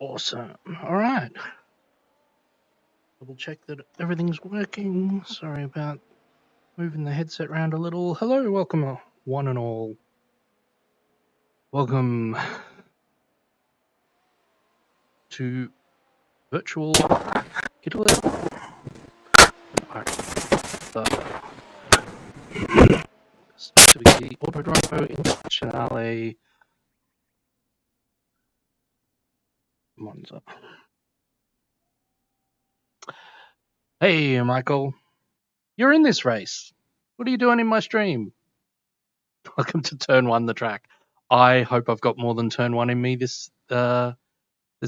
Awesome. All right. Double check that everything's working. Sorry about moving the headset around a little. Hello, welcome one and all. Welcome to virtual Italy. Specifically Autodromo in Nazionale Monza. Hey, Michael. You're in this race. What are you doing in my stream? Welcome to Turn 1, the track. I hope I've got more than Turn 1 in me this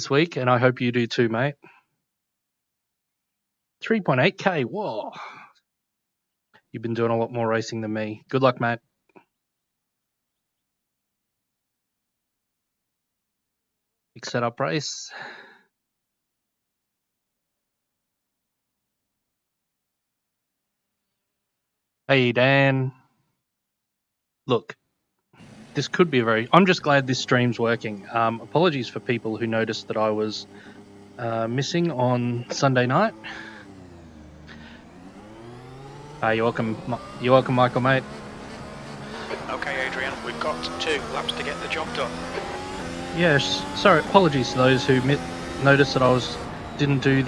week, and I hope you do too, mate. 3.8k, whoa. You've been doing a lot more racing than me. Good luck, mate. Big setup race. Hey, Dan. Look, this could be I'm just glad this stream's working. Apologies for people who noticed that I was missing on Sunday night. You're welcome, Michael, mate. Okay, Adrian, we've got 2 laps to get the job done. Yes, sorry, apologies to those who noticed that I didn't do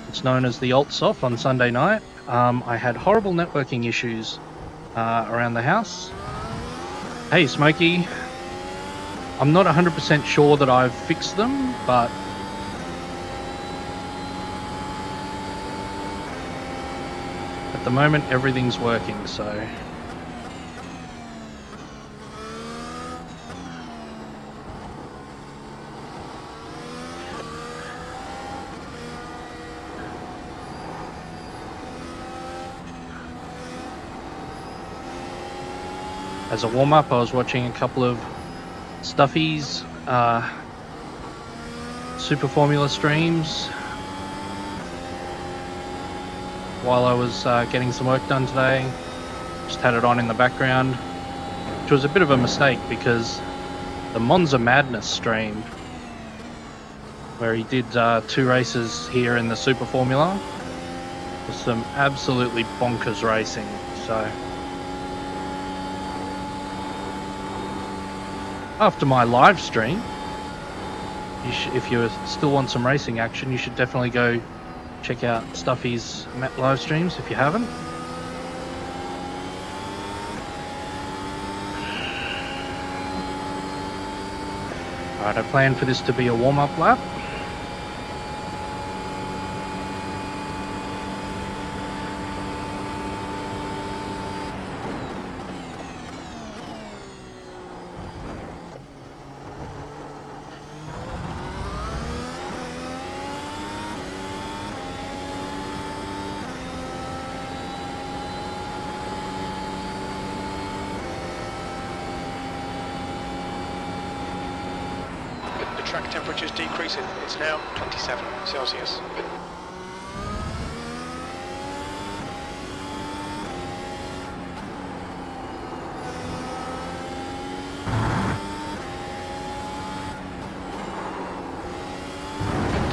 it's known as the alts off on Sunday night. I had horrible networking issues around the house. Hey, Smokey, I'm not 100% sure that I've fixed them, but at the moment everything's working, so as a warm-up, I was watching a couple of Stuffy's Super Formula streams while I was getting some work done today. Just had it on in the background, which was a bit of a mistake because the Monza Madness stream, where he did 2 races here in the Super Formula, was some absolutely bonkers racing. So after my live stream, if you still want some racing action, you should definitely go check out Stuffy's live streams if you haven't. Alright, I plan for this to be a warm-up lap. Track temperature's decreasing. It's now 27 Celsius. The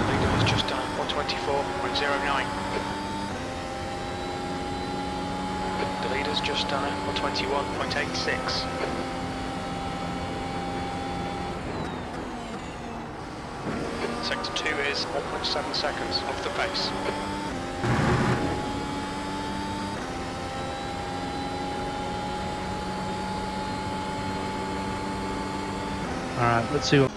leader has just done 124.09. The leader's just done 121.86. Sector 2 is 1.7 seconds off the pace. Alright, let's see what...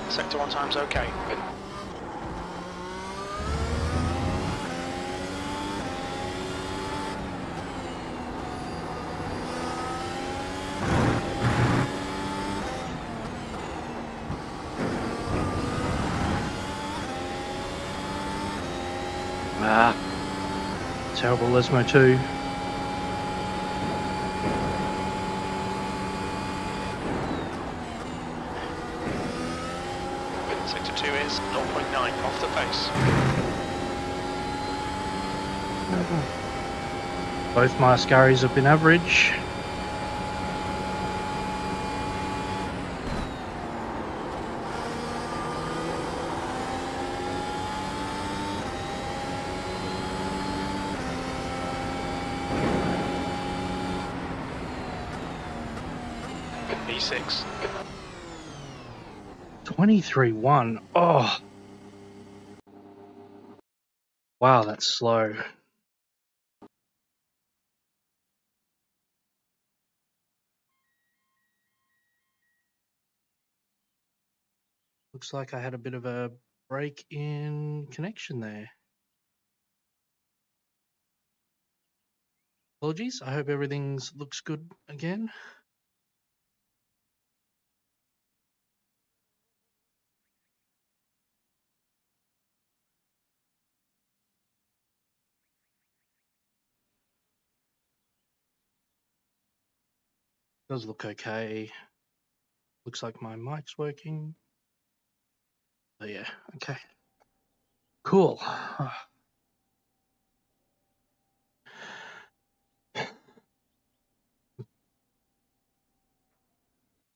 Sector 1 time's okay. Terrible Lesmo 2. pace. Both my Ascaris have been average. E6. 23-1. Oh. Wow, that's slow. Looks like I had a bit of a break in connection there. Apologies. I hope everything looks good again. Does look okay. Looks like my mic's working. Oh yeah, okay. Cool.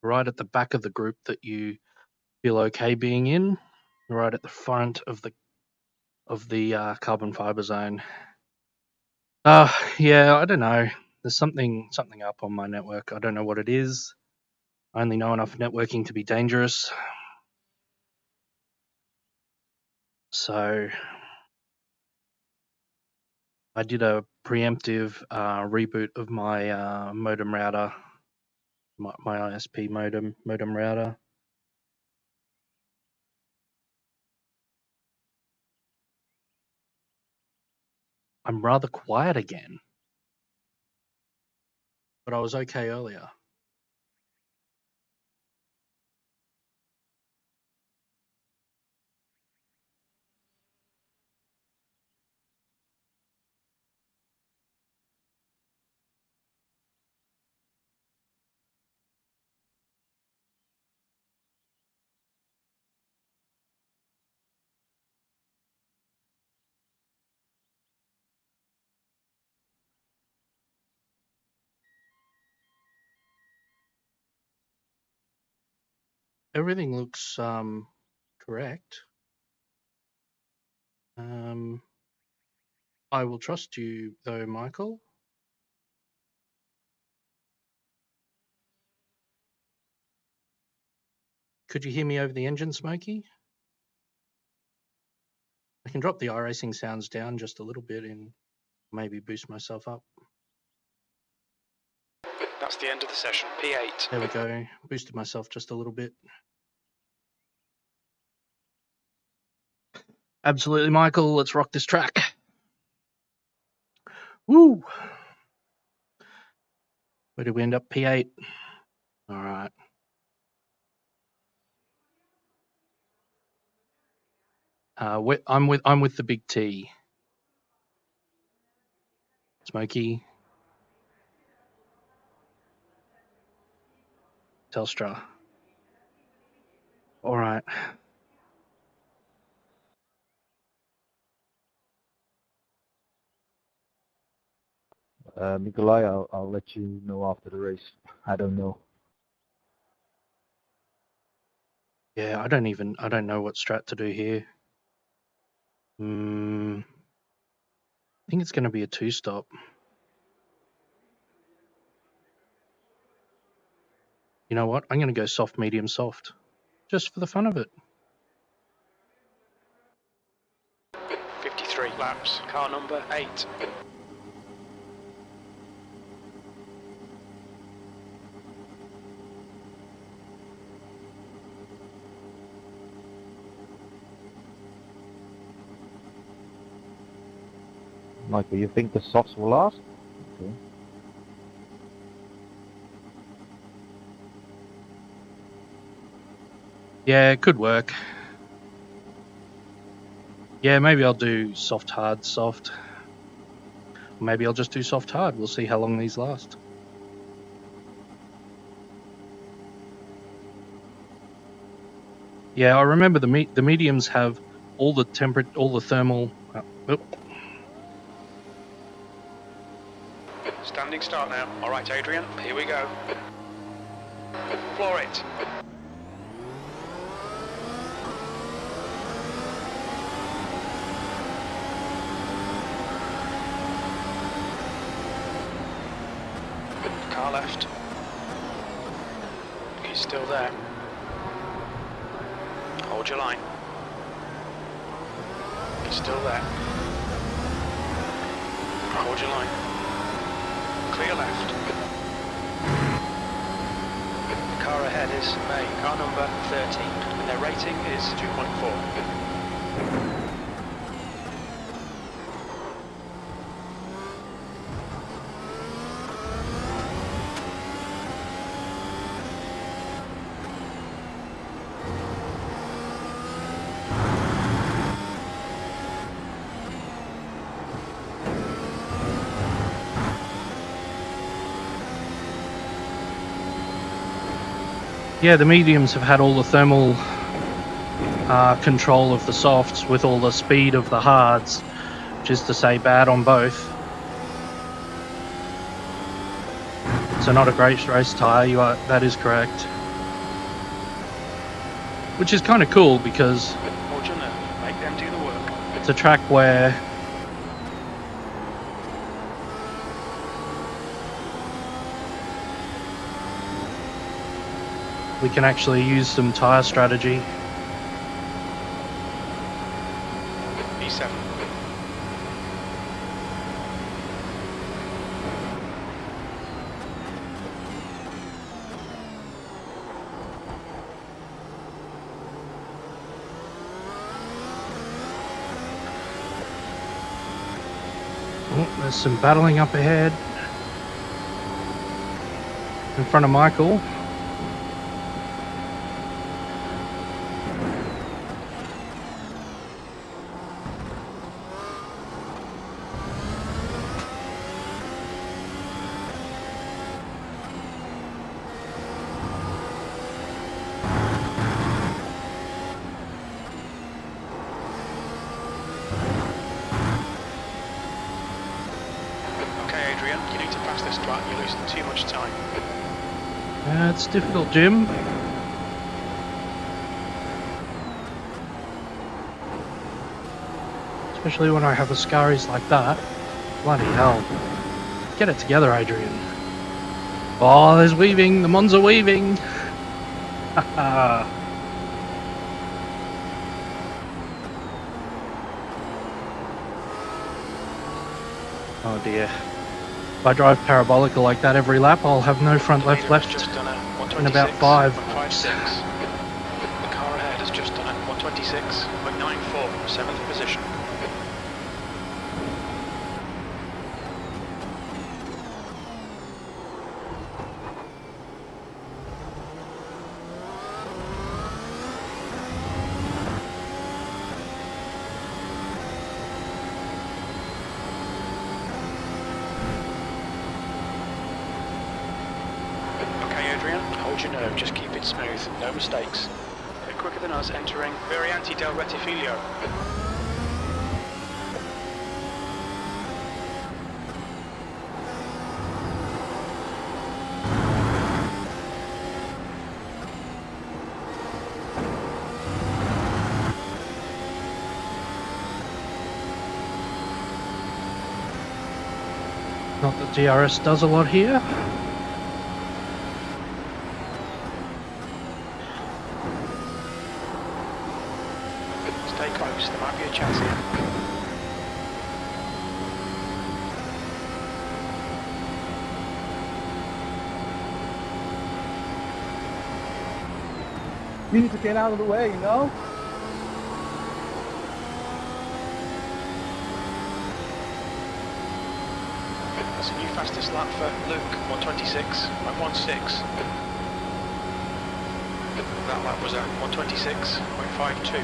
Right at the back of the group that you feel okay being in, right at the front of the carbon fiber zone. Yeah, I don't know. There's something up on my network. I don't know what it is. I only know enough networking to be dangerous. So I did a preemptive reboot of my modem router, my ISP modem router. I'm rather quiet again, but I was okay earlier. Everything looks correct. I will trust you though, Michael. Could you hear me over the engine, Smokey? I can drop the iRacing sounds down just a little bit and maybe boost myself up. That's the end of the session. P8. There we go. Boosted myself just a little bit. Absolutely, Michael. Let's rock this track. Woo! Where did we end up? P8. All right. I'm with the big T. Smokey. Telstra. All right. Nikolai, I'll let you know after the race. I don't know. Yeah, I don't know what strat to do here. I think it's going to be a 2-stop. You know what? I'm going to go soft, medium, soft. Just for the fun of it. 53 laps. Car number 8. Michael, you think the softs will last? Okay. Yeah, it could work. Yeah, maybe I'll do soft, hard, soft. Maybe I'll just do soft, hard. We'll see how long these last. Yeah, I remember the mediums have all the thermal. Standing start now. All right, Adrian, here we go. Floor it. Car left. He's still there. Hold your line. He's still there. Hold your line. Clear left. The car ahead is car number 13, and their rating is 2.4. Yeah, the mediums have had all the thermal control of the softs with all the speed of the hards, which is to say bad on both. So not a great race tyre, that is correct. Which is kind of cool because Hold your nerve, make them do the work. it's a track where we can actually use some tyre strategy. E7. Oh, there's some battling up ahead in front of Michael. You need to pass this track, you're losing too much time. It's difficult, Jim. Especially when I have a Ascaris like that. Bloody hell. Get it together, Adrian. Oh, there's weaving. The Monza weaving. Haha. Oh dear. If I drive parabolica like that every lap, I'll have no front left in about 5. 126. The car ahead has just done it. 126.94, 7th position. Hold your nerve, just keep it smooth, no mistakes. They're quicker than us entering Variante del Rettifiglio. Not that DRS does a lot here. Stay close, there might be a chance here. You need to get out of the way, you know? That's a new fastest lap for Luke, 126.16. That lap was at 126.52.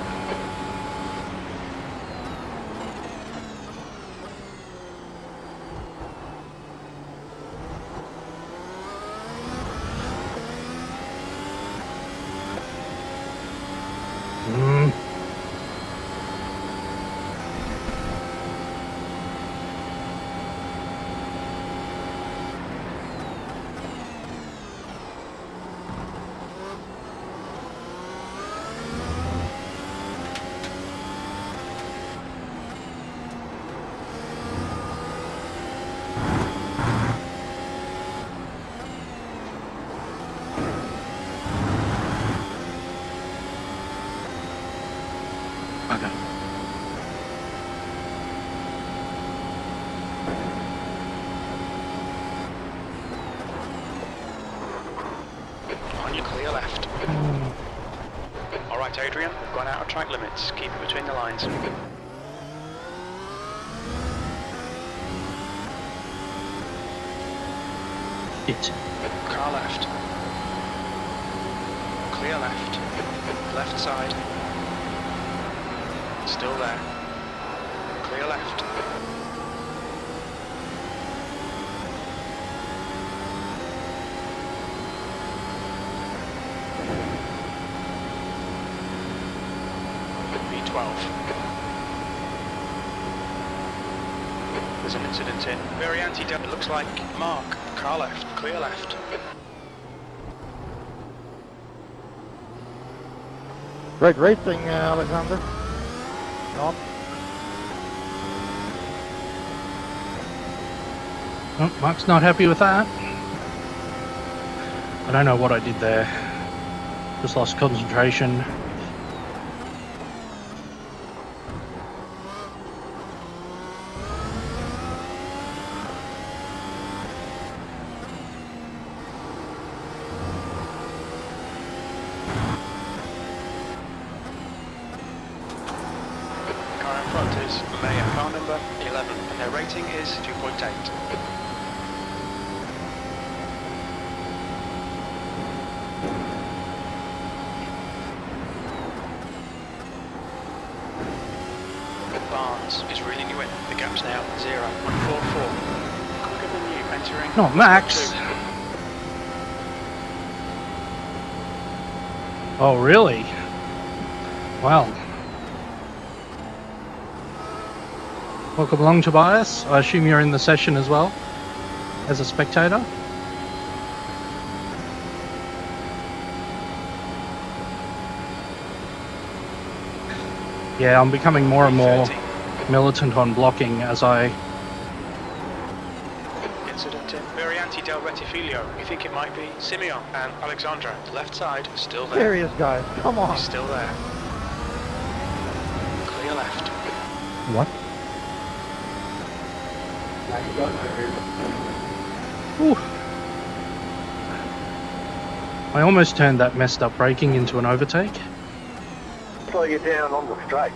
Adrian, we've gone out of track limits. Keep it between the lines. It. Car left. Clear left. Left side. Still there. Clear left. There's an incident in. Very anti-depth. It looks like Mark. Car left. Clear left. Great racing, Alexander. Not. Oh, Mark's not happy with that. I don't know what I did there. Just lost concentration. Car number 11, and their rating is 2.8. Barnes is reeling you in. The gap's now 0.44. Quicker than you entering. Not Max. 2. Oh, really? Wow. Welcome along, Tobias. I assume you're in the session as well, as a spectator. Yeah, I'm becoming more and more militant on blocking as I... Incident in Varianti del Rettifilio. We think it might be Simeon and Alexandra. Left side, still there. Serious, guys. Come on. He's still there. Clear left. What? Ooh. I almost turned that messed up braking into an overtake. Slow you down on the straight.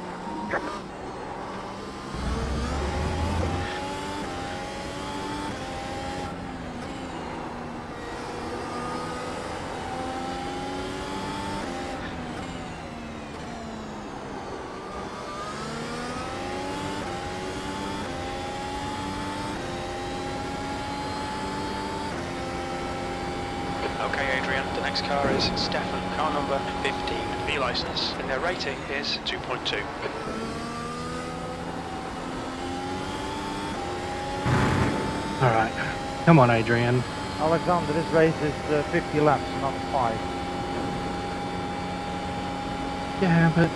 Okay, Adrian, the next car is Stefan, car number 15, B license, and their rating is 2.2. Alright, come on, Adrian. Alexander, this race is 50 laps, not 5. Yeah, but...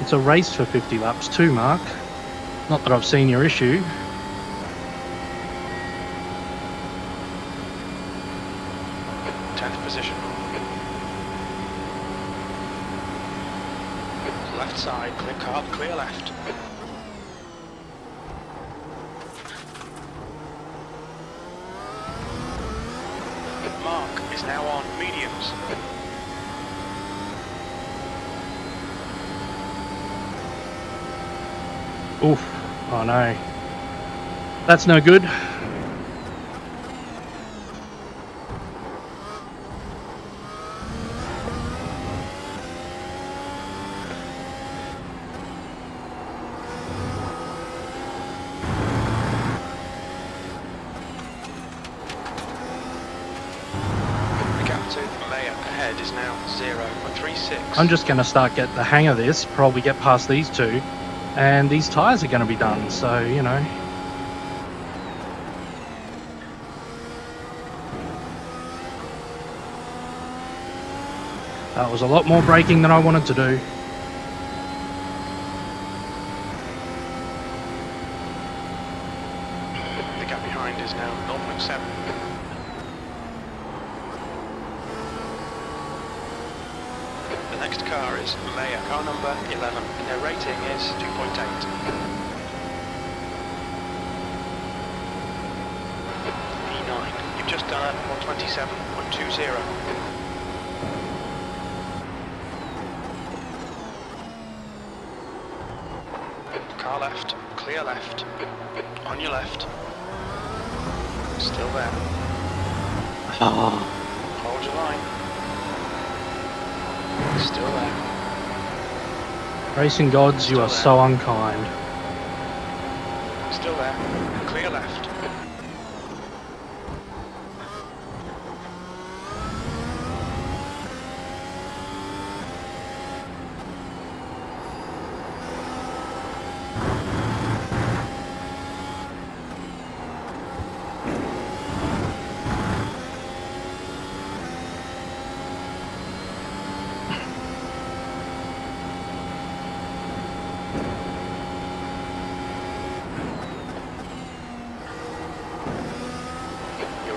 it's a race for 50 laps too, Mark. Not that I've seen your issue. Position. Left side, clear car, clear left. Mark is now on mediums. Oof. Oh no. That's no good. Is now 0.36. I'm just going to start get the hang of this, probably get past these two, and these tyres are going to be done, so, you know. That was a lot more braking than I wanted to do. The gap behind is now 0.7. The next car is Maya, car number 11, and their rating is 2.8. P9, you've just done done at 127.20. Car left, clear left, on your left. Still there. Hold your line. Still there. Racing gods, you are so unkind. Still there. Clear left.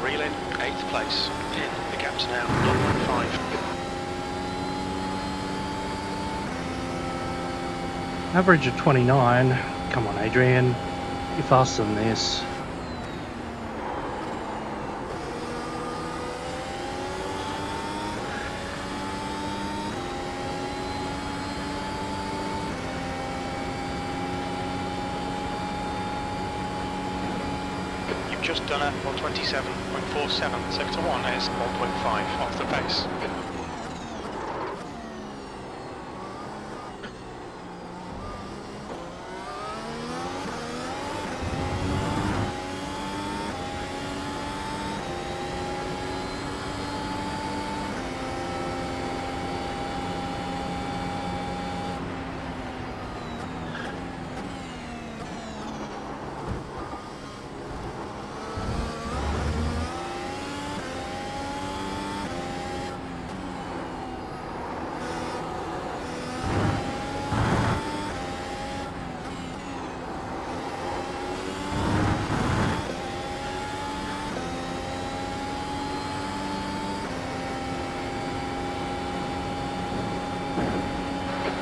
Reeling, 8th place. The gap's now 0.5. Average of 29. Come on, Adrian. You're faster than this. Just done at 127.47. Sector 1 is 1.5 off the pace.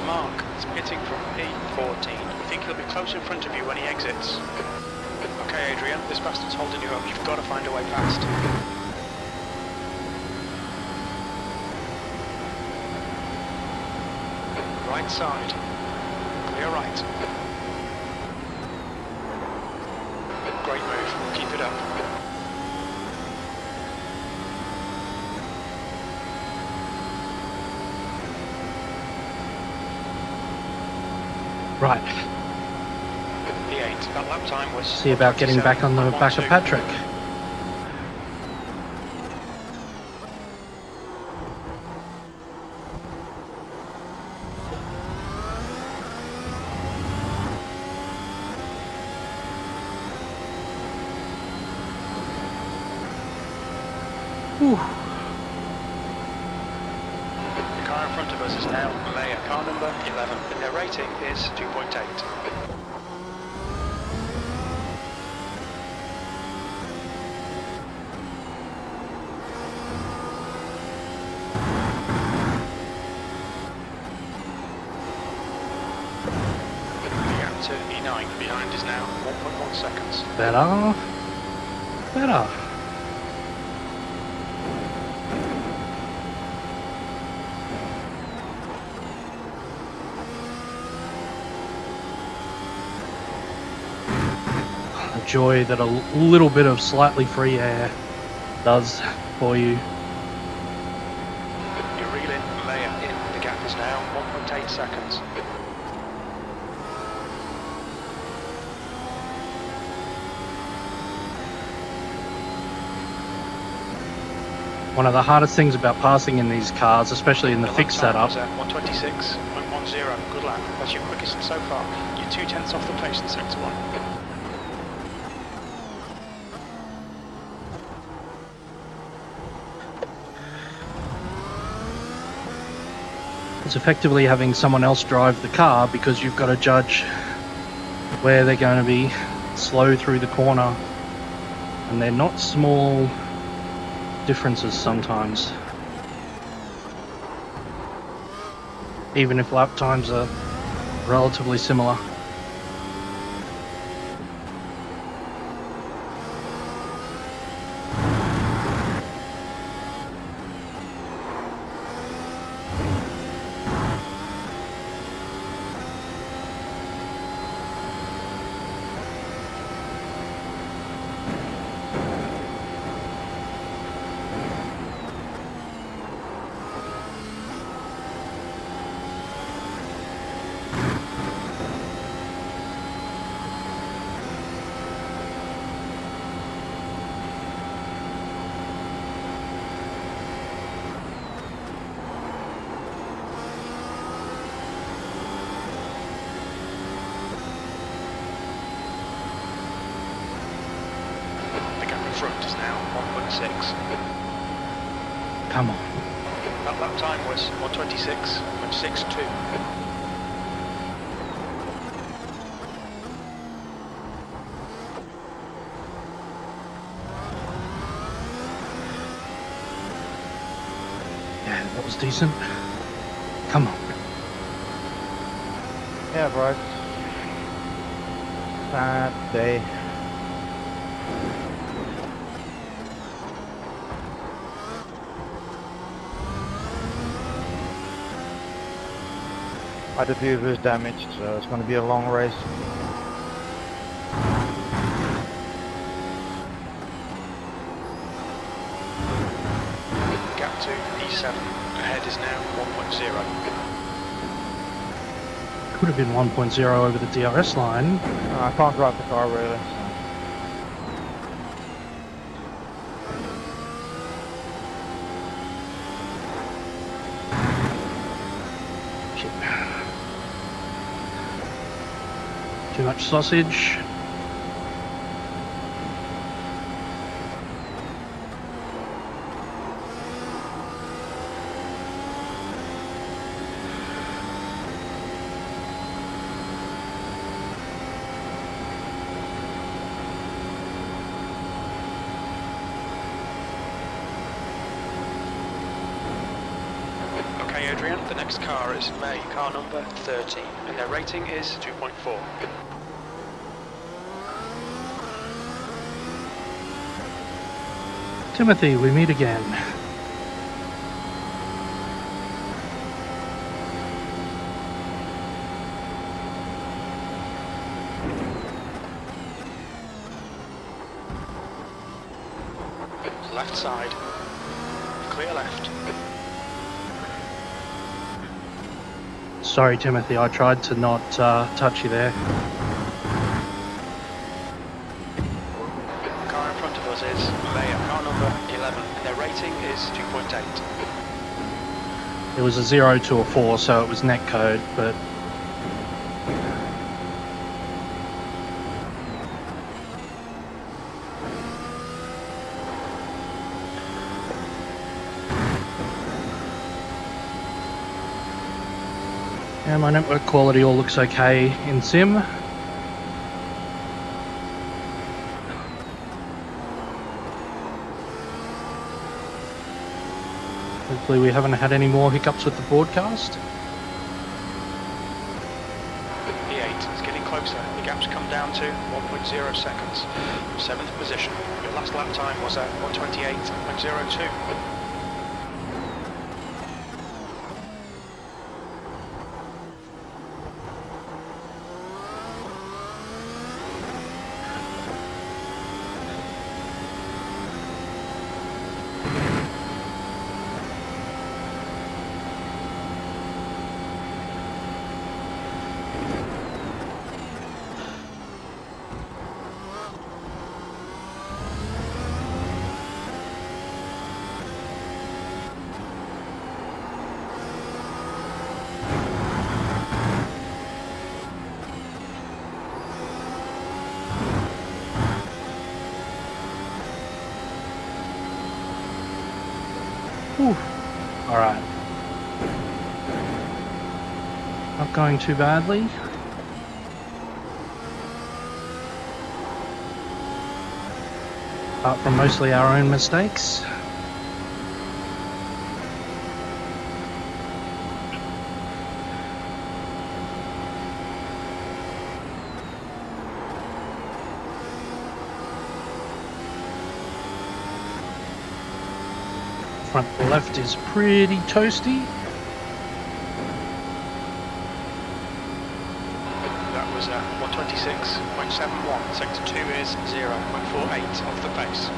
Mark is pitting from P14. We think he'll be close in front of you when he exits. Okay, Adrian, this bastard's holding you up. You've got to find a way past. Right side. Clear right. Great move. Keep it up. Right. P8. That lap time was. See about getting back on the back of Patrick. Whew. The car in front of us is now Leia, car number 11, and their rating is 2.8. To E9, behind is now 1.1 seconds. Better. Better. The joy that a little bit of slightly free air does for you. You're reeling, Leia in. The gap is now 1.8 seconds. One of the hardest things about passing in these cars, especially in the fixed setup, 126.10. Good lap. That's your quickest so far. You're 0.2 off the pace in sector 1. it's effectively having someone else drive the car because you've got to judge where they're going to be slow through the corner, and they're not small differences sometimes, even if lap times are relatively similar. front is now 1.6. Come on. That lap time was 1:26.62. Yeah, that was decent. Come on. Yeah, right. Sad day. Quite a few of us damaged, so it's going to be a long race. Gap to P7. Ahead is now 1.0. Could have been 1.0 over the DRS line. I can't drive the car really. So. Shit. Too much sausage. Okay, Adrian, the next car is May, car number 13, and their rating is 2.4. Timothy, we meet again. Left side. Clear left. Sorry, Timothy, I tried to not touch you there. Car in front of us is May, car number 11, and their rating is 2.8. It was a 0 to a 4, so it was net code, but yeah, my network quality all looks okay in sim. Hopefully we haven't had any more hiccups with the broadcast. P8 is getting closer. The gap's come down to 1.0 seconds. 7th position. Your last lap time was at 1:28.02. Whew. All right. Not going too badly. Apart from mostly our own mistakes. Front left is pretty toasty. That was 1:26.71. Sector 2 is 0.48 off the pace.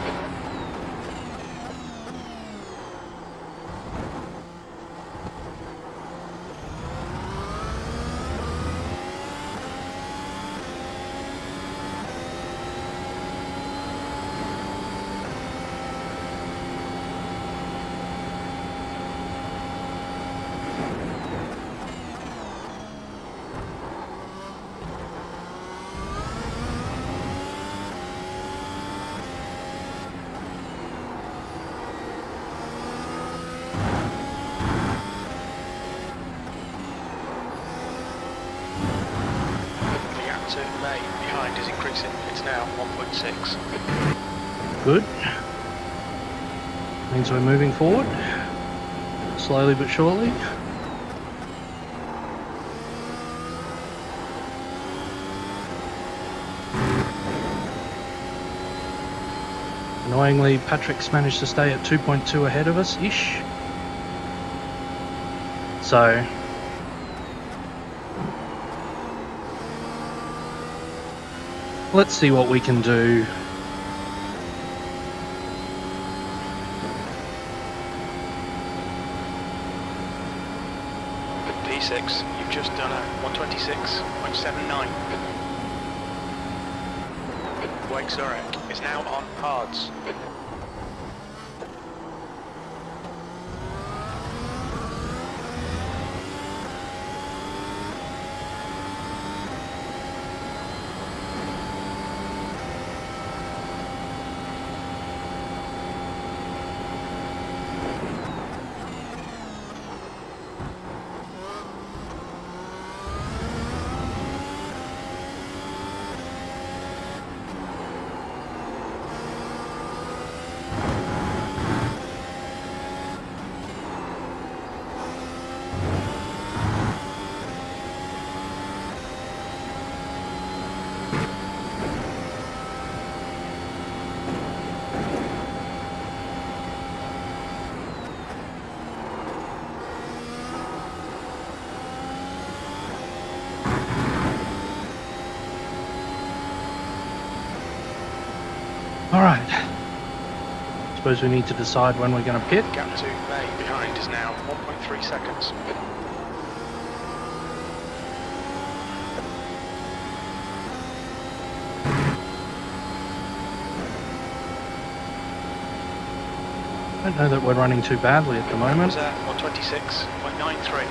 to May behind is increasing. It's now 1.6. Good. Means we're moving forward. Slowly but surely. Annoyingly, Patrick's managed to stay at 2.2 ahead of us-ish. So, let's see what we can do. P6, you've just done a 126.79. Wake Zurich is now on hards. Alright. Suppose we need to decide when we're going to pit. Gap to May behind is now 1.3 seconds. I don't know that we're running too badly at the moment. 126.93.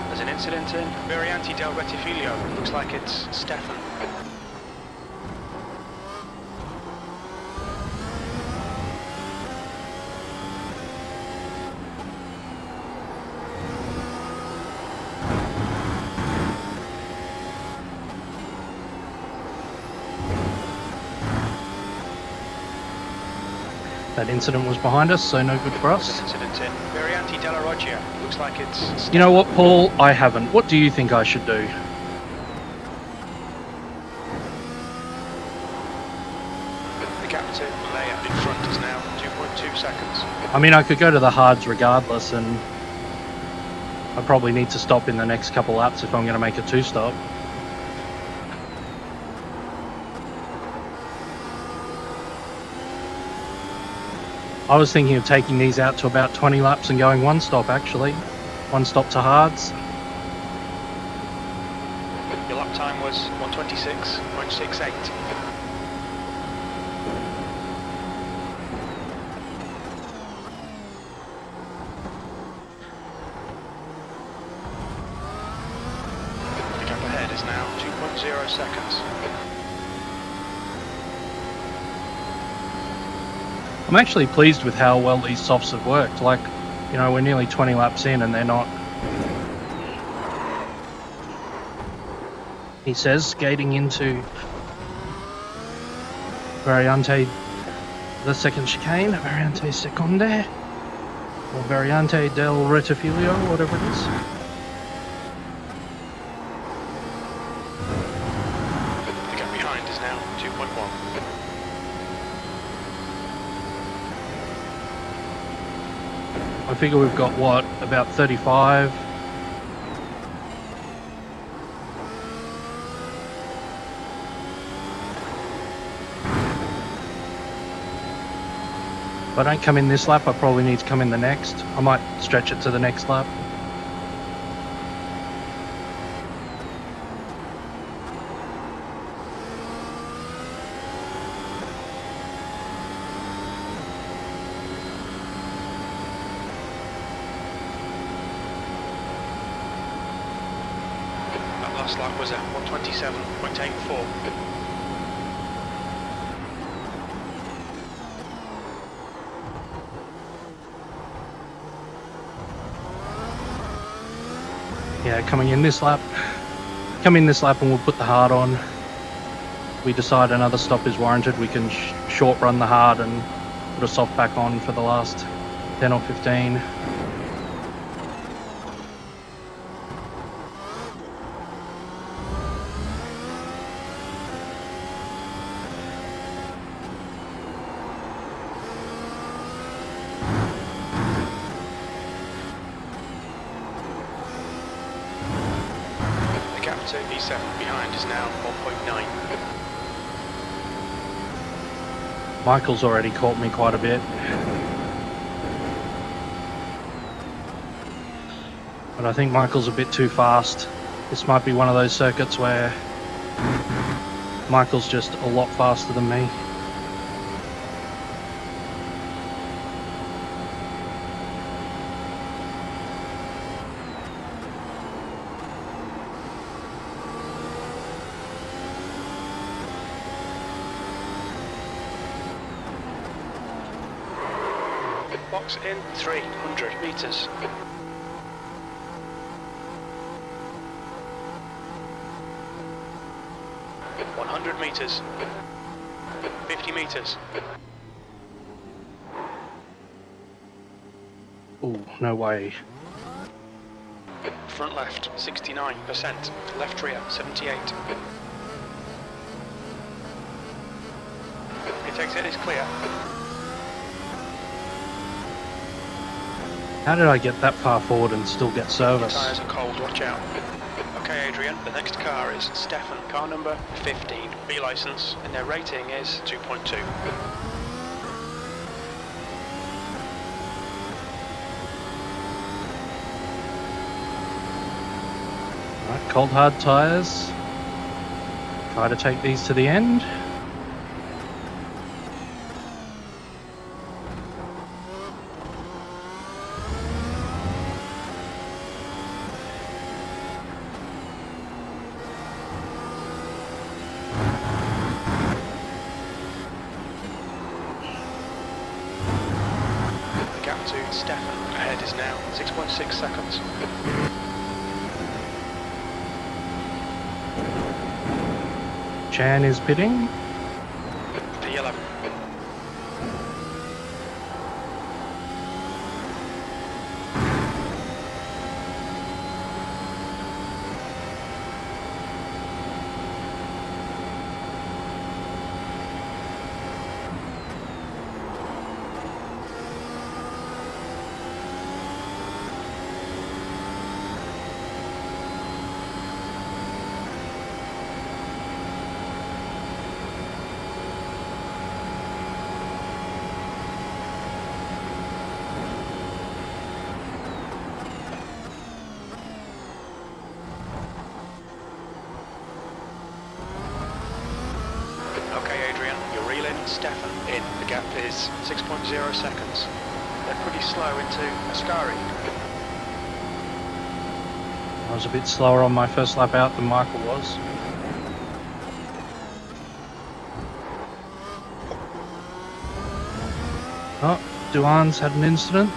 There's an incident in Variante del Rettifiglio. Looks like it's Stefan. That incident was behind us, so no good for There's us. an incident in Variante della Roggia. Looks like it's Stefan. You know what, Paul? I haven't. What do you think I should do? The gap to Malaya in front is now 2.2 seconds. I mean, I could go to the hards regardless, and I probably need to stop in the next couple laps if I'm going to make a two-stop. I was thinking of taking these out to about 20 laps and going one stop, actually. One stop to hards. Your lap time was 126.68. The gap ahead is now 2.0 seconds. I'm actually pleased with how well these softs have worked. Like, you know, we're nearly 20 laps in and they're not. He says, skating into Variante, the second chicane, Variante Seconde, or Variante del Rettifiglio, whatever it is. The gap behind is now 2.1. I figure we've got, what, about 35? If I don't come in this lap, I probably need to come in the next. I might stretch it to the next lap. last lap was a 127.84. Yeah, coming in this lap. Come in this lap and we'll put the hard on. We decide another stop is warranted, we can short run the hard and put a soft back on for the last 10 or 15. The gap to E7 behind is now 1.9. Michael's already caught me quite a bit. But I think Michael's a bit too fast. This might be one of those circuits where Michael's just a lot faster than me. Box in 300 meters. Meters, 50 meters. Oh, no way. Front left, 69%. Left rear, 78. Pit exit is clear. How did I get that far forward and still get service? Tyres are cold, watch out. Okay, Adrian, the next car is Stefan, car number 15, B licence, and their rating is 2.2. Right, cold hard tyres. Try to take these to the end. To Stefan, ahead is now 6.6 seconds. Chan is pitting. P11. Stefan in. The gap is 6.0 seconds. They're pretty slow into Ascari. I was a bit slower on my first lap out than Michael was. Oh, Duan's had an incident.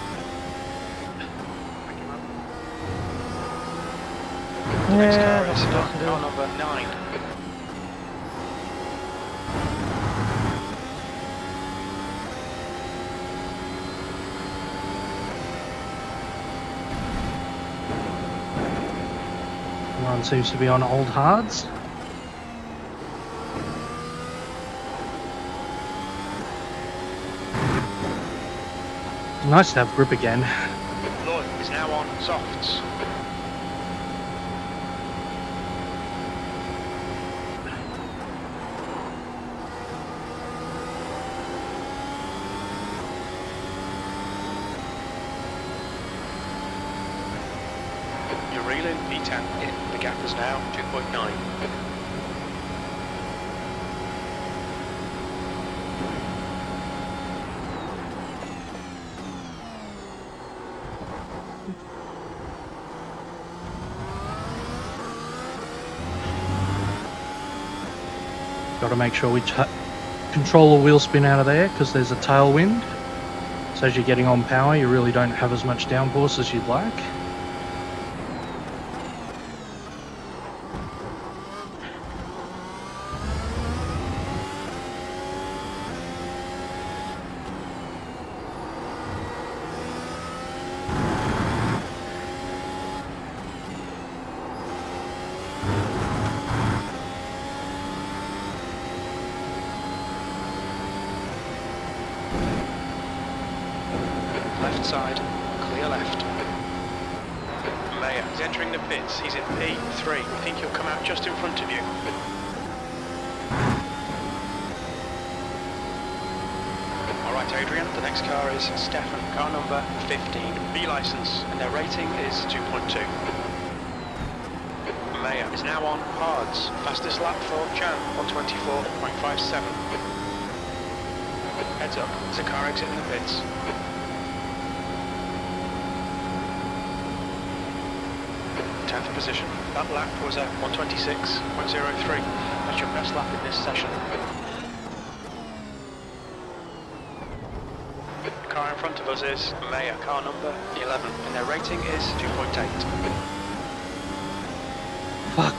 The next car is car number 9. One seems to be on old hards. Nice to have grip again. Lloyd is now on softs. You're reeling P10 in. The gap is now 2.9. Got to make sure we control the wheel spin out of there because there's a tailwind. So as you're getting on power, you really don't have as much downforce as you'd like. Left side, clear left. Mayer is entering the pits. He's in P3. We think he'll come out just in front of you. Alright, Adrian, the next car is Stefan, car number 15, B license, and their rating is 2.2. Mayer is now on hards. Fastest lap for Chan, 124.57. Heads up, there's a car exiting the pits. Position. That lap was at 126.03. That's your best lap in this session. The car in front of us is Mayer, car number 11, and their rating is 2.8. Fuck.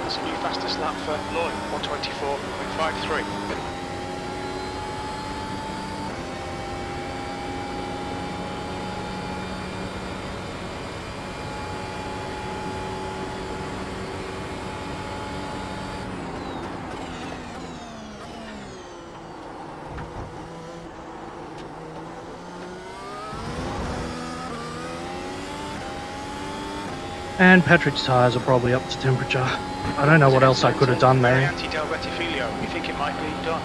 That's a new fastest lap for Lloyd, 124.53. And Patrick's tyres are probably up to temperature. I don't know what else I could have done there. Anti-Del Rettifilio, we think it might be done.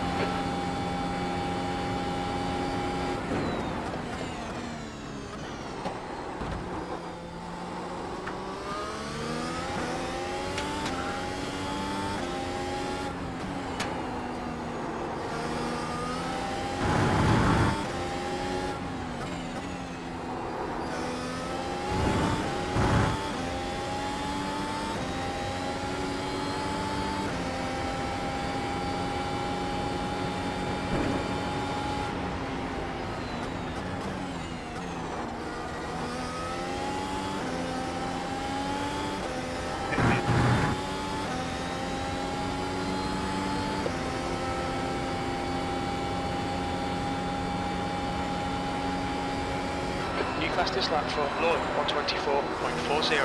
Fastest lap for Lloyd, 124.40.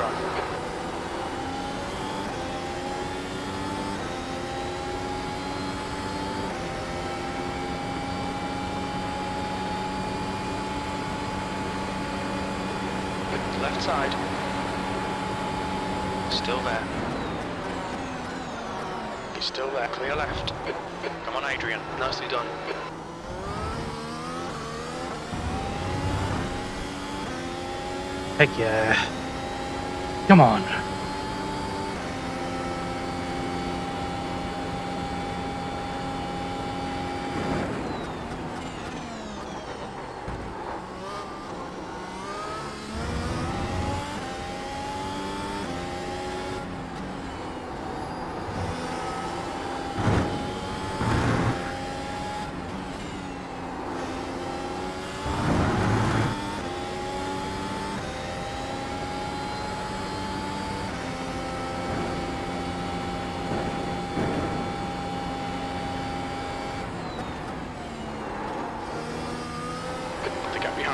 Left side. Still there. He's still there. Clear left. Come on, Adrian. Nicely done. Heck yeah. Come on.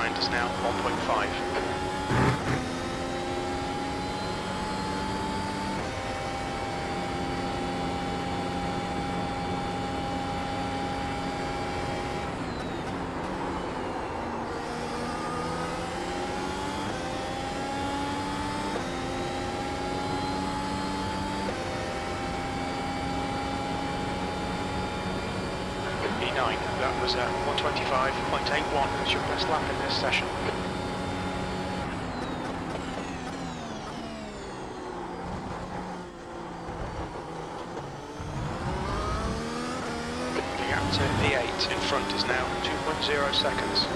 behind is now 1.5. E9, that was 125.81. That's your best lap in this session. The gap to P8 in front is now 2.0 seconds.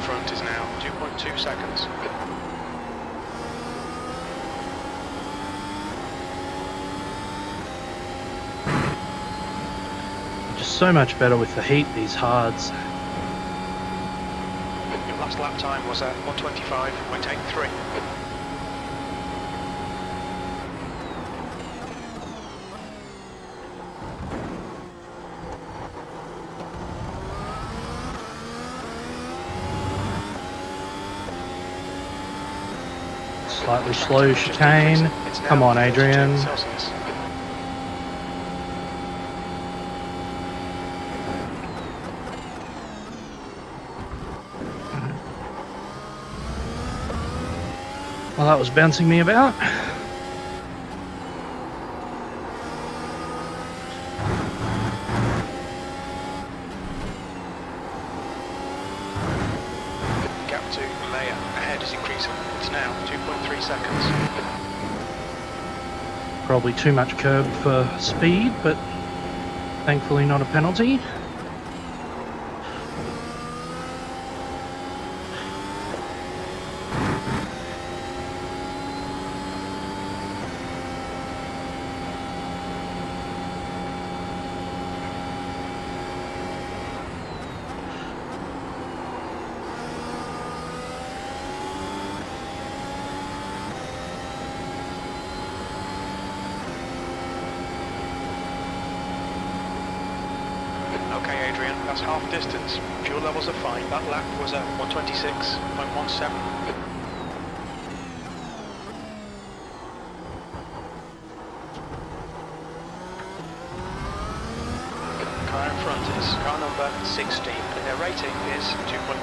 Front is now 2.2 seconds. Just so much better with the heat, these hards. Your last lap time was at 125.83. Slightly slow chicane. Come on, Adrian. Celsius. Well, that was bouncing me about. Gap to Maya ahead is increasing. It's now 2.3 seconds. Probably too much curb for speed, but thankfully not a penalty. Okay, Adrian, that's half distance. Fuel levels are fine. That lap was at 126.17. Car in front is car number 16, and their rating is 2.1.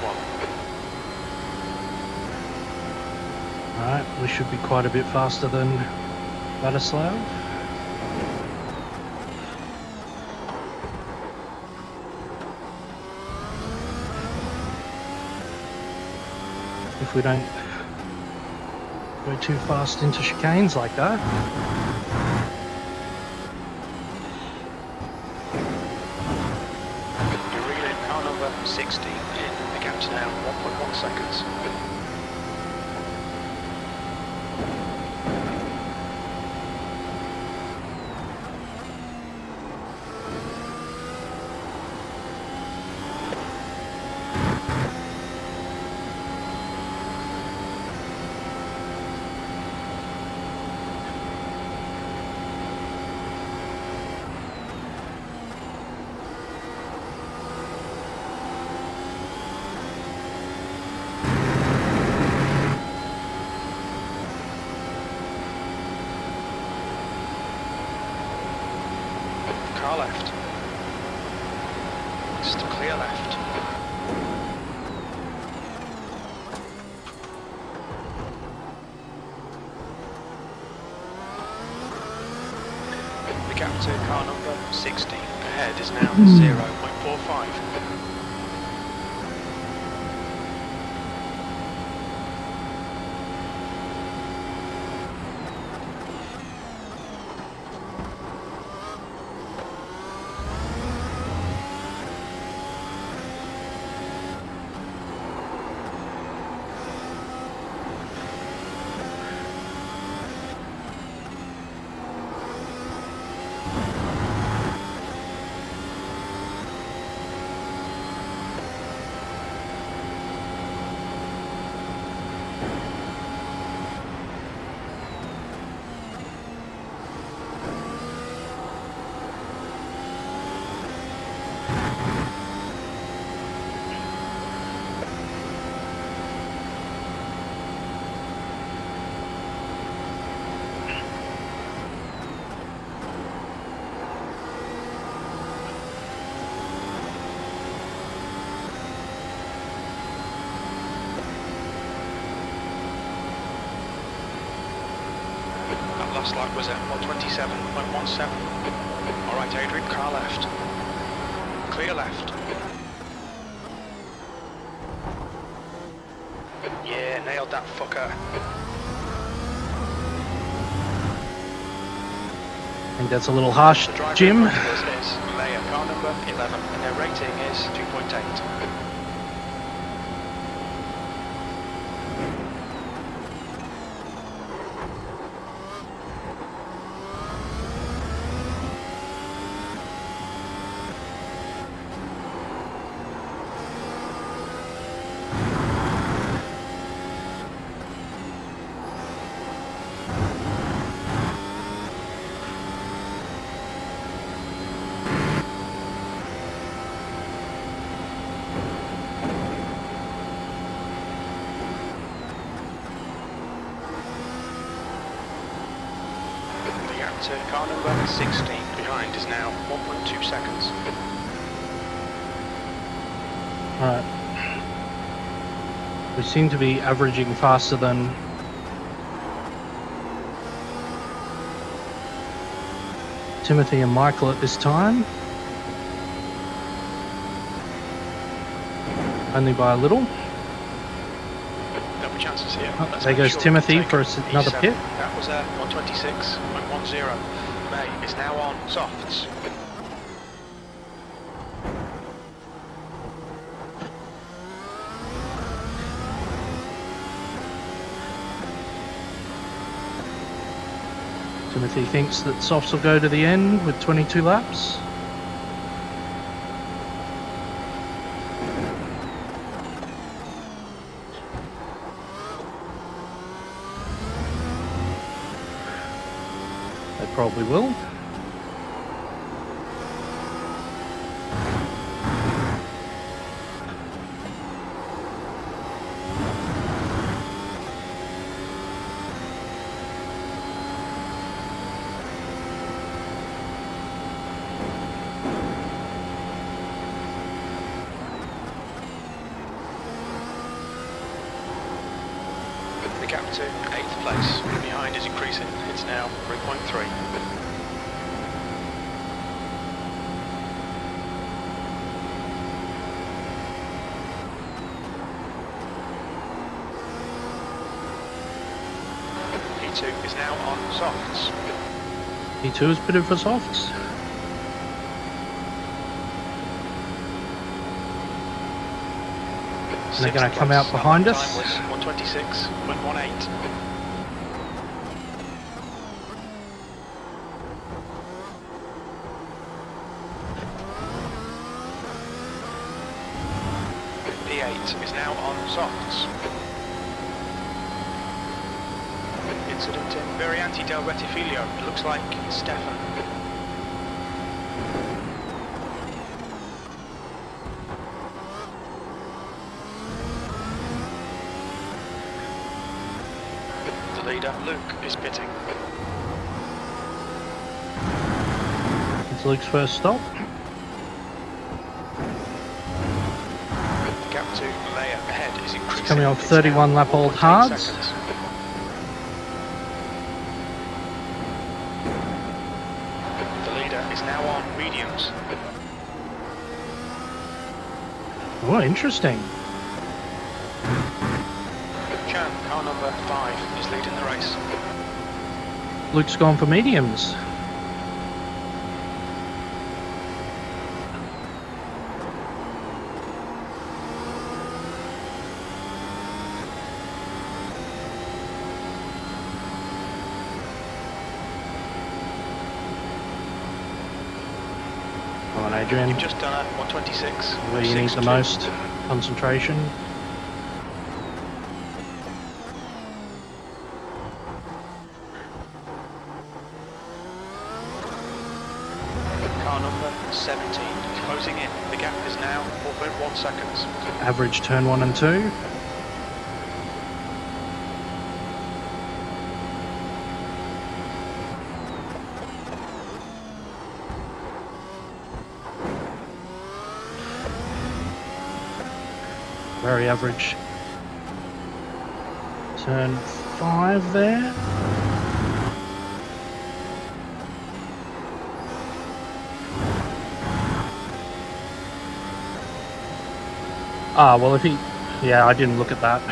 Alright, we should be quite a bit faster than Vladislav. If we don't go too fast into chicanes like that. You're reeling car number 16 in. The gap's now 1.1 seconds. Car left. Still clear left. The gap to car number 16. Ahead is now 0.45. Last lap was at 127.17. Alright Adrian, car left. Clear left. Yeah, nailed that fucker. I think that's a little harsh, Jim. Is Mayer, car number 11, and their rating is 2.8. To car number 16 behind is now 1.2 seconds. Alright. We seem to be averaging faster than Timothy and Michael at this time. Only by a little. Double chances here. Oh, there goes Timothy for another P7. pit. That was 126.10. May is now on softs. Timothy thinks that softs will go to the end with 22 laps. They probably will. The gap to 8th place behind is increasing. It's now 3.3. P2 is now on softs. P2 is pitted for softs. And they're going to come out behind us. Time was 126.18. P8 is now on softs. Incident in Variante del Rettifilo. It looks like Stefan. Leader Luke is pitting. It's Luke's first stop. The gap to Mayer ahead is increasing. It's coming off 31 now lap old 1.8 hards. seconds. The leader Oh, interesting. Chan, car number 5, is leading the race. Luke's gone for mediums. Come on, Adrian. You've just done a 126. Where you need the 6.2. most concentration. Car number 17 is closing in. The gap is now 4.1 seconds. Average turn 1 and 2. Very average. Turn 5 there. Ah, well, if he... Yeah, I didn't look at that.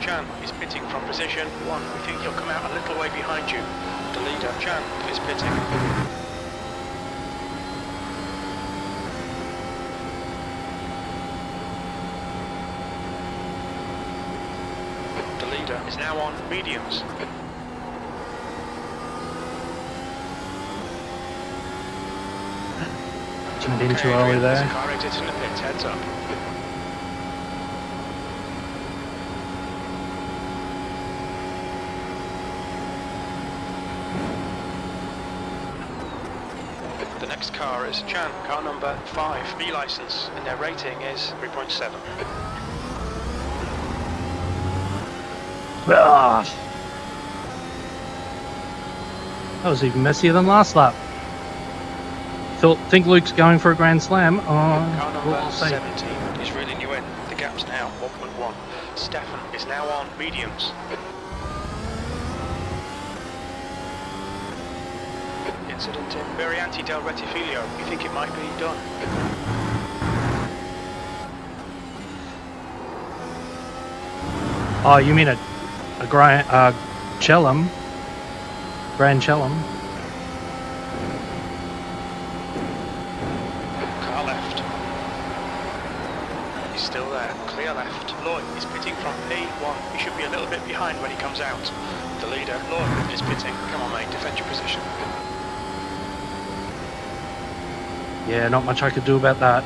Chan is pitting from position 1. We think he'll come out a little way behind you. The leader, Chan, is pitting. The leader is now on mediums. Turned in too Okay, early Adrian, there's there. a car exiting the pit, heads up. The next car is Chan, car number 5, B license, and their rating is 3.7. Ah. That was even messier than last lap. Think Luke's going for a Grand Slam. Car We'll number see. 17 is reeling you in. The gap's now 1.1. Stefan is now on mediums. Incident in Varianti del Rettifilio. You think it might be done? Oh, you mean a Grand Chelum? Grand Chelum? Car left. He's still there. Clear left. Lloyd is pitting from P1. He should be a little bit behind when he comes out. The leader, Lloyd, is pitting. Come on, mate. Defend your position. Yeah, not much I could do about that.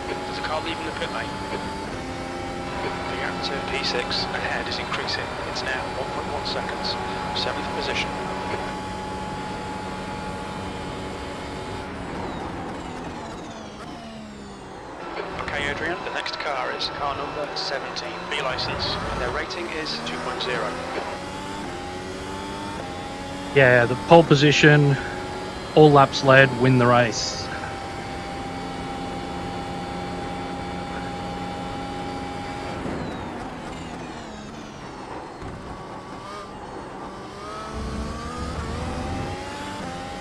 There's a car leaving the pit lane. The gap to P6 ahead is increasing. It's now 1.1 seconds. 7th position. Okay, Adrian, the next car is car number 17, B license, and their rating is 2.0. Yeah, the pole position, all laps led, win the race.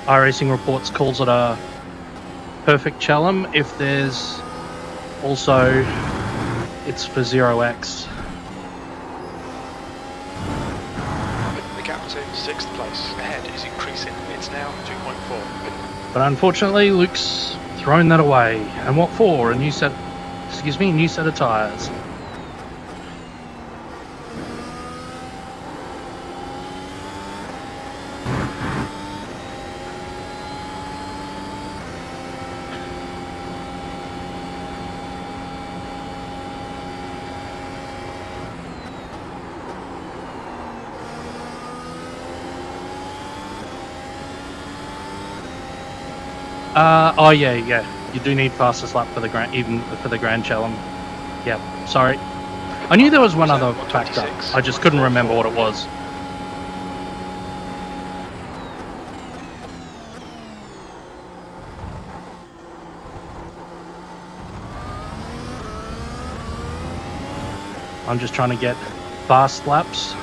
iRacing Reports calls it a perfect Chelum if there's also it's for 0x. The gap to 6th place ahead is increasing. It's now 2.4. But unfortunately Luke's thrown that away. And what for? A new set of tyres. Oh yeah. You do need fastest lap for the Grand Chelum. Yep. Sorry. I knew there was one other factor. I just couldn't remember what it was. I'm just trying to get fast laps,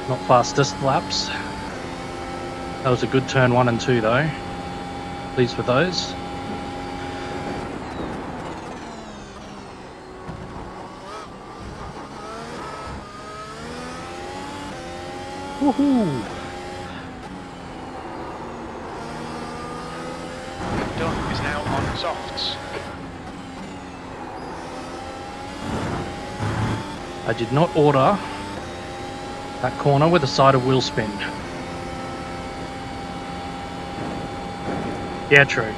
not fastest laps. That was a good turn 1 and 2 though. Pleased with those. Woohoo! Dunn is now on softs. I did not order that corner with a side of wheel spin. Yeah, true.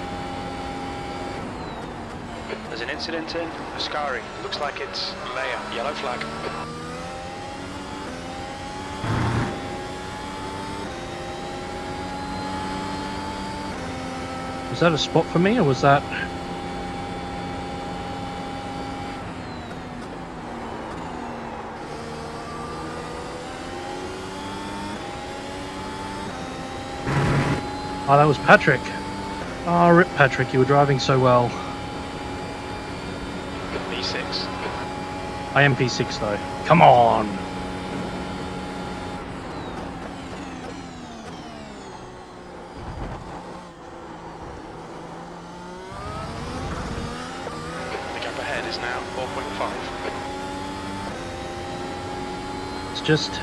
There's an incident in Ascari. Looks like it's Mayor. Yellow flag. Was that a spot for me, or was that... Oh, that was Patrick. Oh, rip Patrick, you were driving so well. P6. I am P6 though. Come on! The gap ahead is now 4.5. It's just...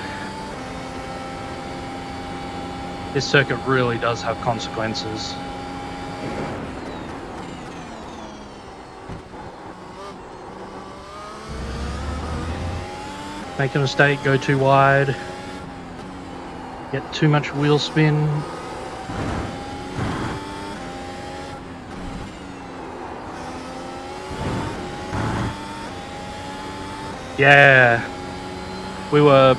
This circuit really does have consequences. Make a mistake, go too wide, get too much wheel spin. Yeah, we were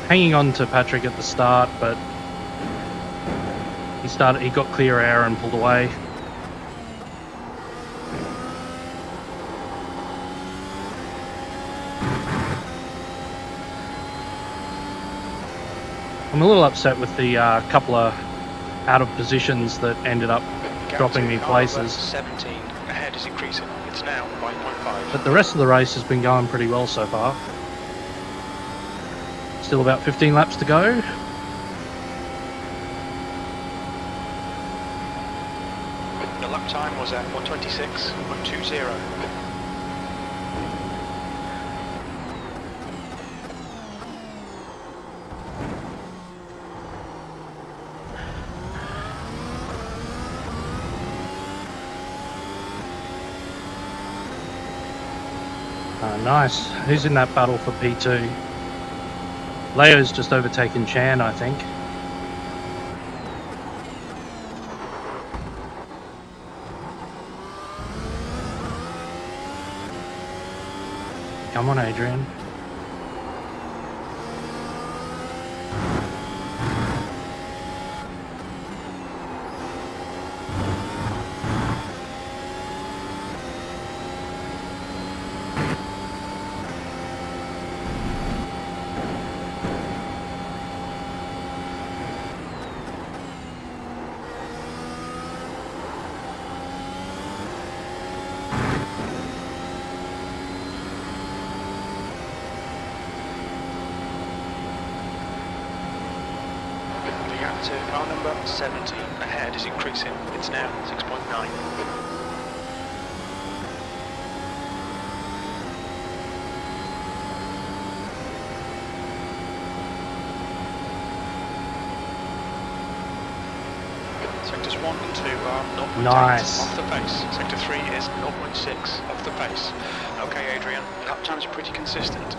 hanging on to Patrick at the start, but he got clear air and pulled away. I'm a little upset with the couple of out of positions that ended up dropping me places. 17 ahead is increasing. It's now 5.5. But the rest of the race has been going pretty well so far. Still about 15 laps to go. The lap time was at 1:26.20. Nice. Who's in that battle for P2? Leo's just overtaken Chan, I think. Come on, Adrian. To car number 17 ahead is increasing. It's now 6.9. Sectors 1 and 2 are 0.8 Nice. off the pace. Sector 3 is 0.6 off the pace. Okay, Adrian, lap times are pretty consistent.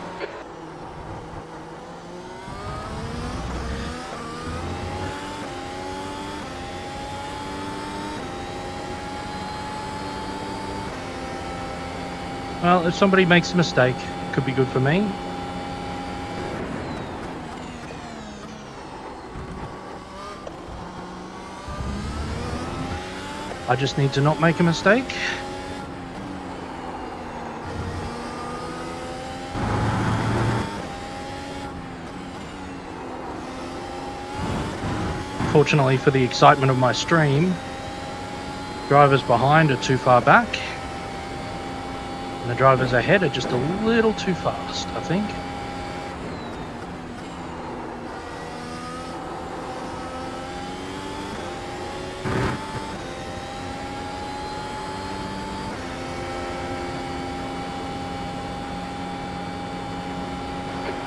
Well, if somebody makes a mistake, it could be good for me. I just need to not make a mistake. Fortunately for the excitement of my stream, drivers behind are too far back. And the drivers ahead are just a little too fast, I think.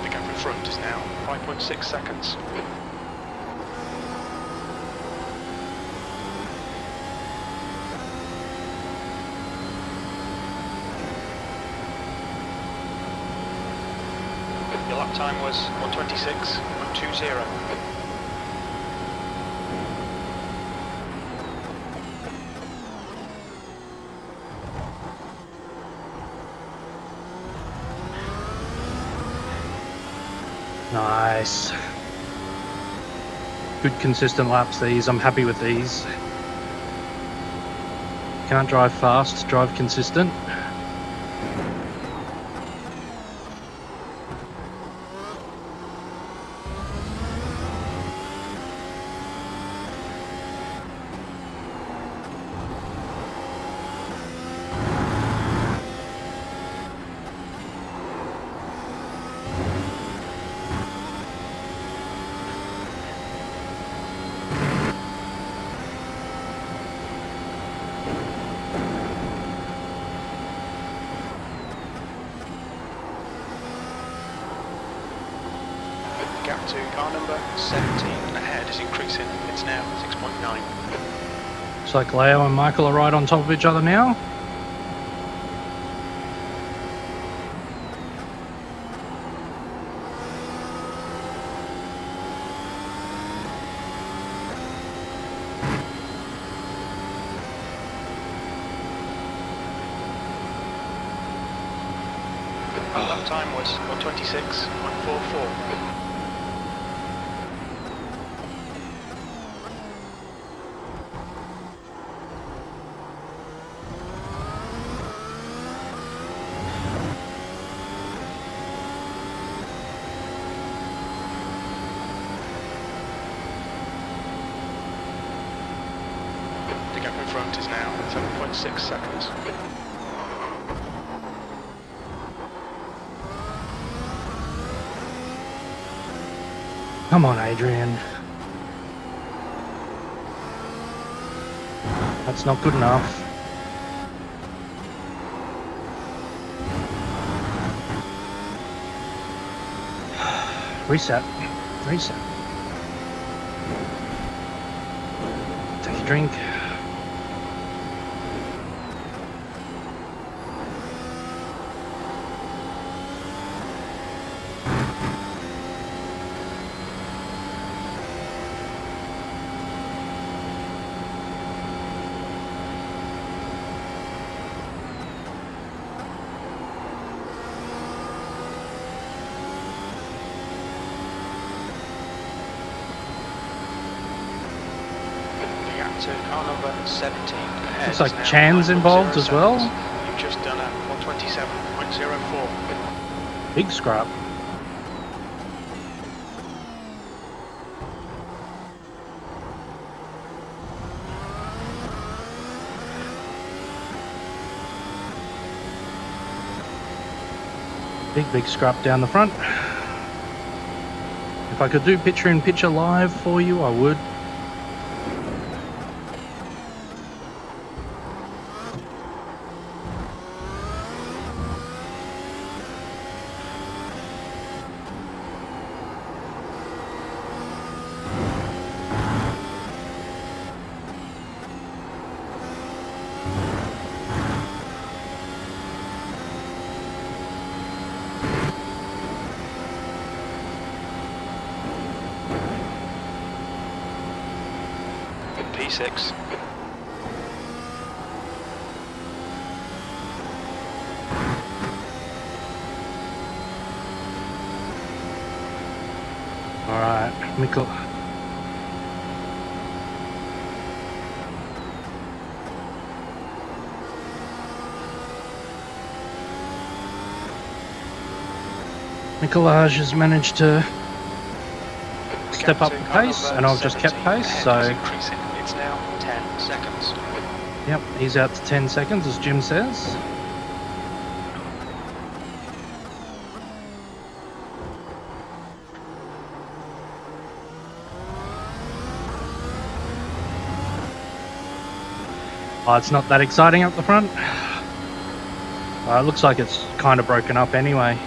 The gap in front is now 5.6 seconds. Your lap time was 1:26.20. Nice. Good consistent laps these. I'm happy with these. Can't drive fast, drive consistent. The gap to car number 17 ahead is increasing. It's now 6.9. Looks like Leo and Michael are right on top of each other now. Our lap time was 1:26.44. The gap in front is now 7.6 seconds. Come on, Adrian. That's not good enough. Reset. Reset. Take a drink. To car number 17 ahead. Looks like is now Chan's 9.0 involved as well. seconds. You've just done a 1:27.04. Big scrap. Big scrap down the front. If I could do picture-in-picture live for you, I would. P6. All right, Mikkel. Nicolaj has managed to step up the pace, and I've just kept pace, so It's now 10 seconds. yep, he's out to 10 seconds, as Jim says. Oh, it's not that exciting up the front. It looks like it's kind of broken up anyway.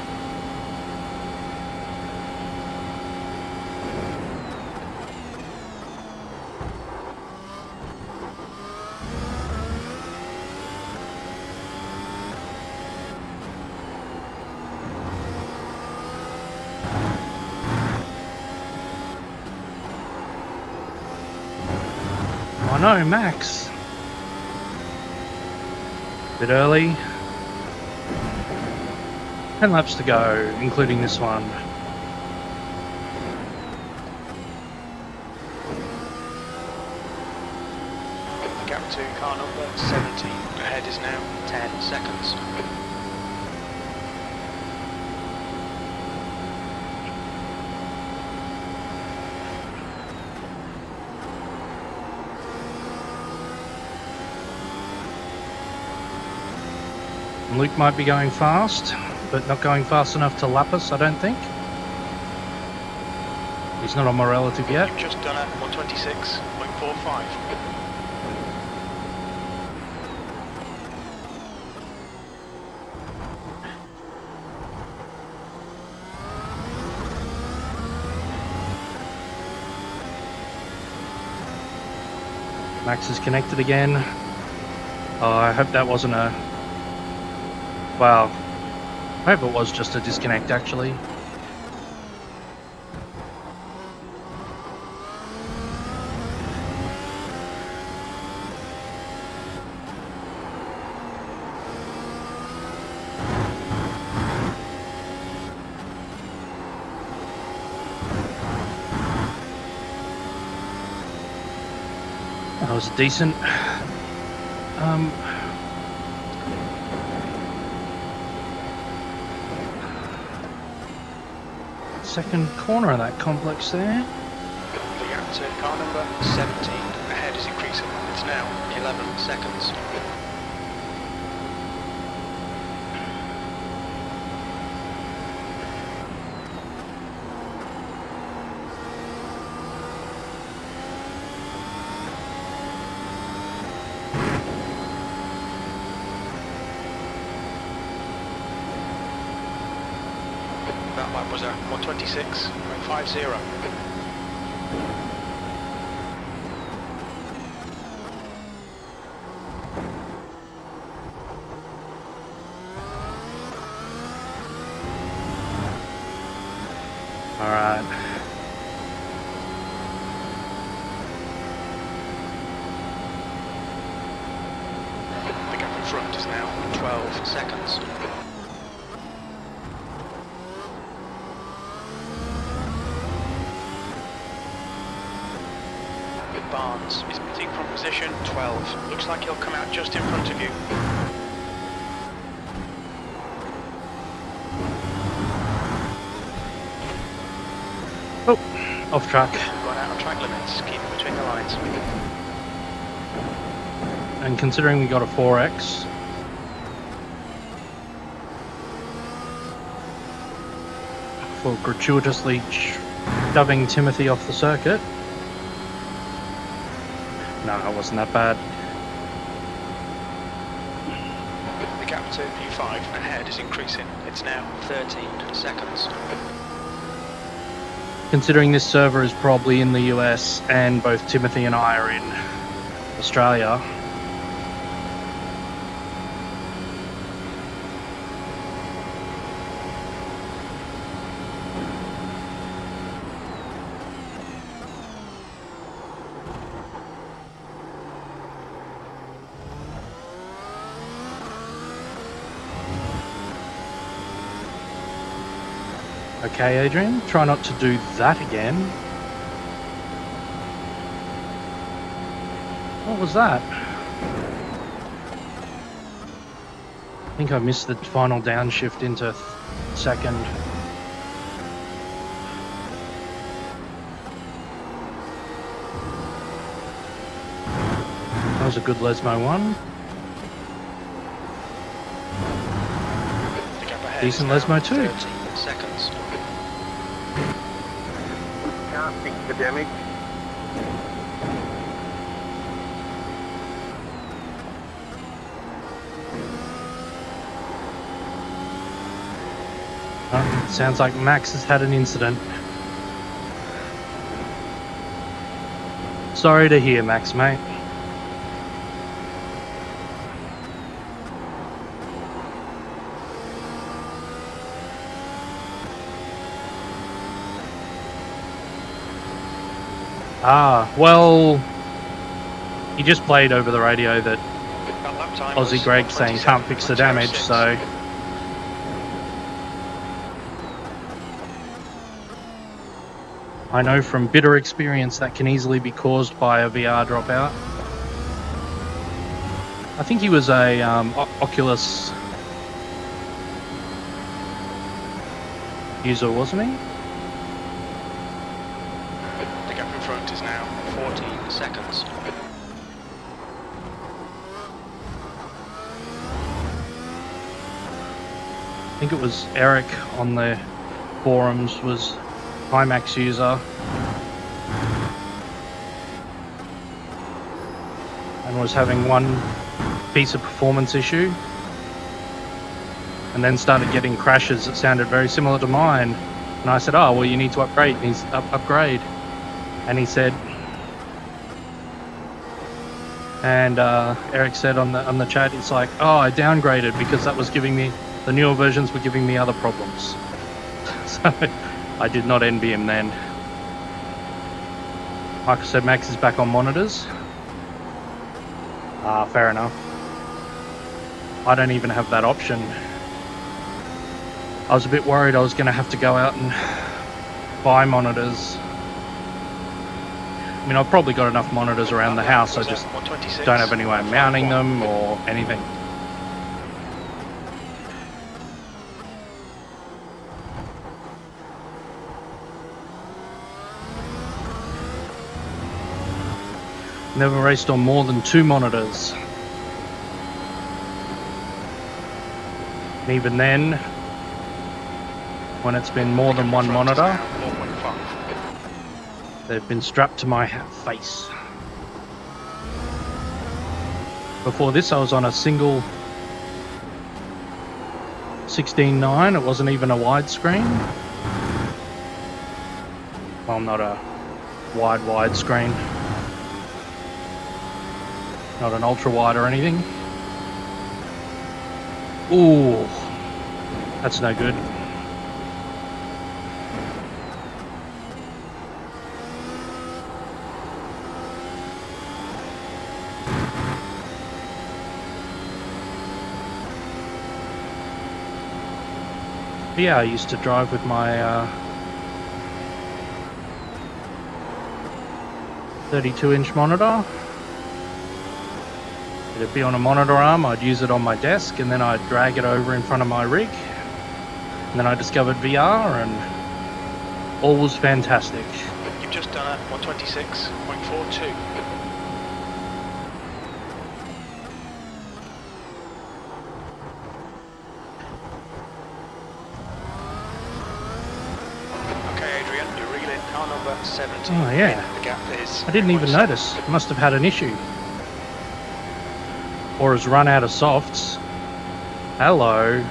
Oh no, Max. Bit early. 10 laps to go, including this one. The gap to car number 17 ahead is now 10 seconds. Luke might be going fast, but not going fast enough to lap us, I don't think. He's not on my relative yet. You've just done a 126.45. Max is connected again. Oh, I hope that wasn't a... Wow. I hope it was just a disconnect, actually. That was decent. Second corner of that complex there. The gap to car number 17 ahead is increasing. It's now 11 seconds. That lap was a 126.50. All right. The gap in front is now 12 seconds. Barnes is pitting from position 12. Looks like he'll come out just in front of you. Oh, off track. Gone out of track limits. Keep it between the lines. And considering we got a 4X, for gratuitously shoving Timothy off the circuit. No, it wasn't that bad. The gap to P5 ahead is increasing. It's now 13 seconds. Considering this server is probably in the US and both Timothy and I are in Australia. Okay, Adrian, try not to do that again. What was that? I think I missed the final downshift into second. That was a good Lesmo one. The gap ahead Decent is now Lesmo too. 13 seconds. Can't fix the damage. Sounds like Max has had an incident. Sorry to hear, Max, mate. Well, he just played over the radio that That lap time Aussie was Greg saying can't fix the damage, 1:27.06. so I know from bitter experience that can easily be caused by a VR dropout. I think he was a Oculus user, wasn't he? The gap in front is now 14 seconds. I think it was Eric on the forums was IMAX user and was having one piece of performance issue and then started getting crashes that sounded very similar to mine, and I said, oh well, you need to upgrade. And he's upgrade, and he said, and Eric said on the chat, it's like, oh, I downgraded because that was giving me, the newer versions were giving me other problems. So I did not envy him then. Michael said Max is back on monitors. Fair enough. I don't even have that option. I was a bit worried I was going to have to go out and buy monitors. I mean, I've probably got enough monitors around the house, I just don't have any way of mounting them or anything. Never raced on more than 2 monitors. And even then, when it's been more than one monitor, they've been strapped to my face. Before this, I was on a single 16:9. It wasn't even a widescreen. Well, not a widescreen. Not an ultra wide or anything. Ooh, that's no good. Yeah, I used to drive with my 32-inch monitor. It'd be on a monitor arm, I'd use it on my desk, and then I'd drag it over in front of my rig. And then I discovered VR, and all was fantastic. You've just done a 126.42. Okay, Adrian, you're reeling car number 70. Oh, yeah. The gap is I didn't even 3.7. notice. Must have had an issue. Or has run out of softs. Hello.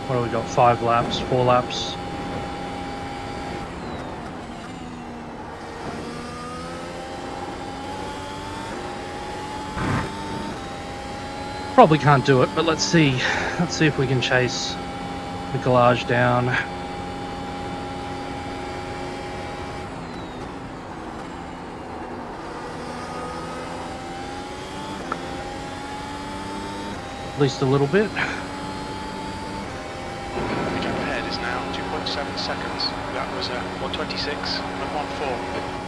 What have we got? 5 laps, 4 laps. Probably can't do it, but let's see. Let's see if we can chase the collage down. At least a little bit. The gap ahead is now 2.7 seconds. That was 126.14.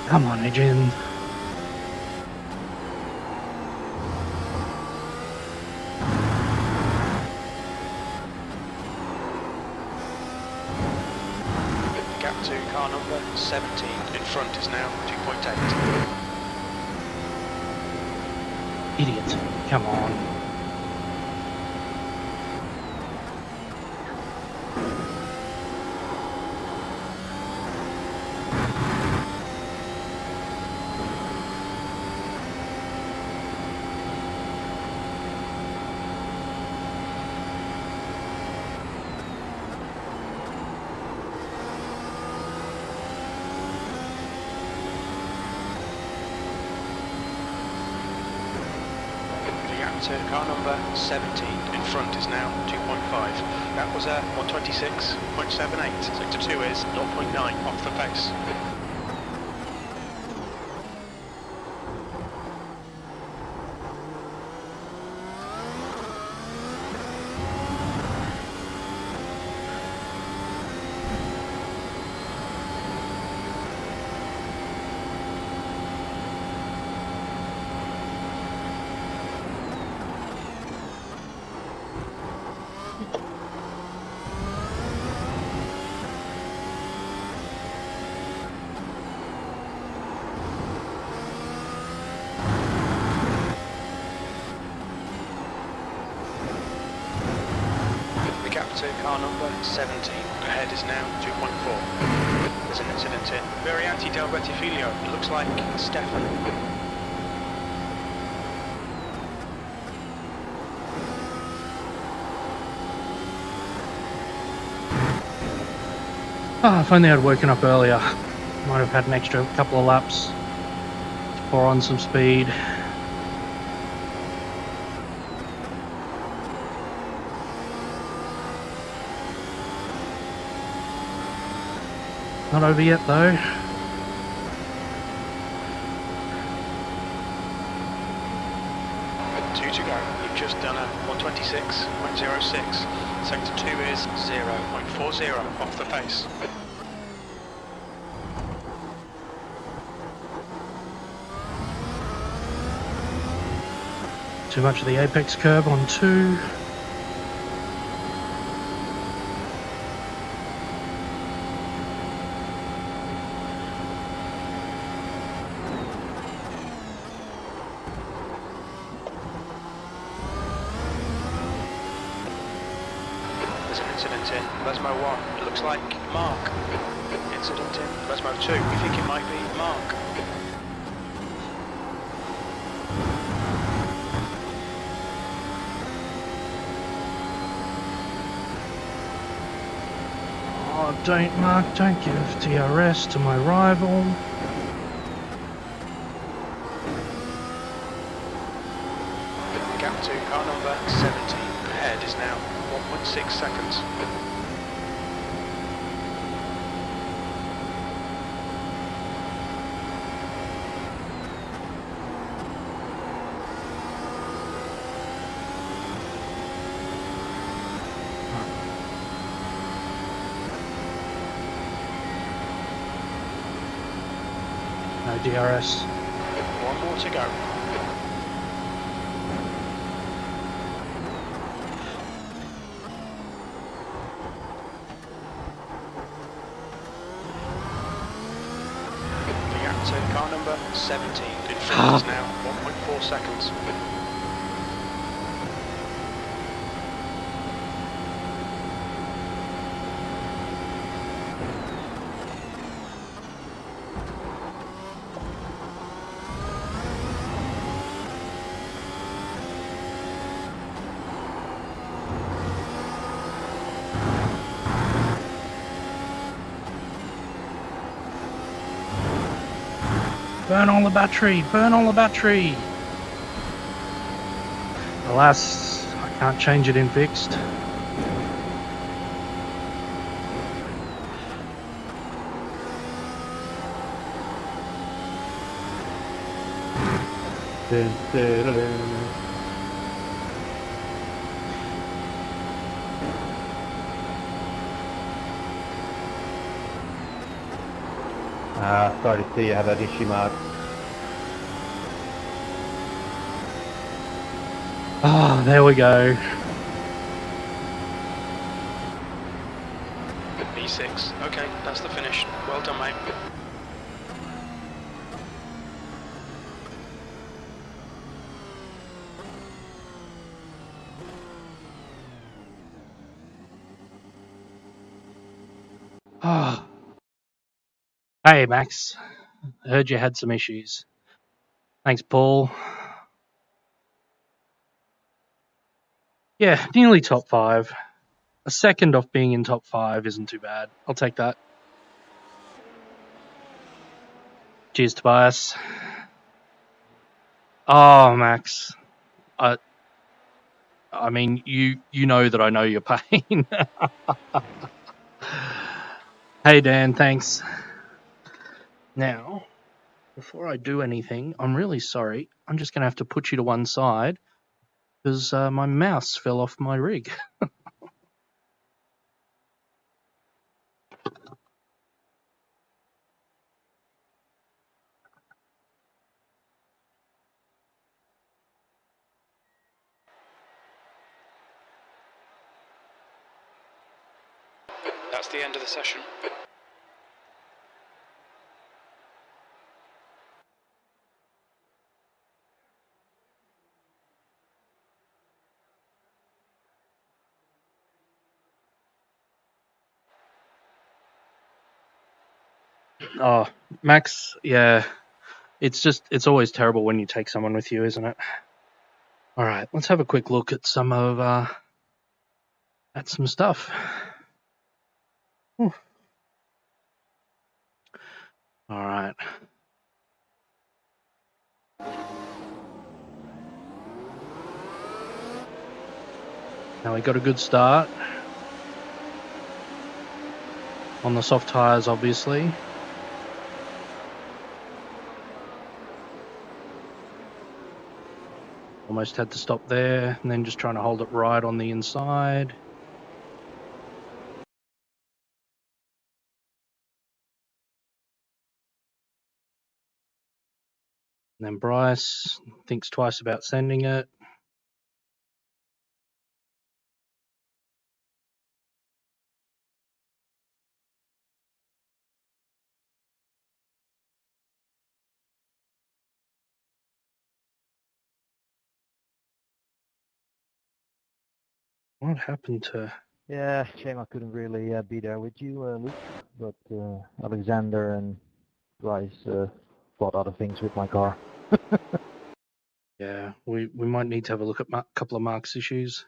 Come on, Adrian. The gap to car number 17 in front is now 2.8. Idiot. Come on. To car number 17 in front is now 2.5. That was a 126.78. Sector 2 is 0.9 off the pace. To car number 17. Ahead is now 2.4. There's an incident in Varianti del Rettifilo. It looks like Stefan. If only I'd woken up earlier. Might have had an extra couple of laps to pour on some speed. Not over yet though. Two to go. You've just done a 126.06. Sector 2 is 0.40 off the pace. Too much of the apex curb on 2. Incident in Lesmo 1. It looks like Mark. Incident in Lesmo 2. We think it might be Mark. Oh, don't, Mark, don't give DRS to my rival. The gap to car number 17 ahead is now 1.6 seconds. No DRS. One more to go. The gap to car number 17 in front is now 1.4 seconds. Burn all the battery! Burn all the battery! Alas, I can't change it in fixed. Sorry to see you have that issue, Mark. Ah, there we go. E6. Okay, that's the finish. Well done, mate. Ah. Hey, Max. I heard you had some issues. Thanks, Paul. Yeah, nearly top 5. A second off being in top 5 isn't too bad. I'll take that. Cheers, Tobias. Oh, Max. I mean, you know that I know your pain. Hey, Dan, thanks. Now, before I do anything, I'm really sorry. I'm just going to have to put you to one side because my mouse fell off my rig. That's the end of the session. Oh, Max, yeah. It's always terrible when you take someone with you, isn't it? All right, let's have a quick look at some stuff. Whew. All right. Now we got a good start on the soft tires, obviously. Almost had to stop there, and then just trying to hold it right on the inside. And then Bryce thinks twice about sending it. What happened to... Yeah, shame I couldn't really be there with you, Luke. But Alexander and Bryce thought other things with my car. Yeah, we might need to have a look at a couple of Mark's issues.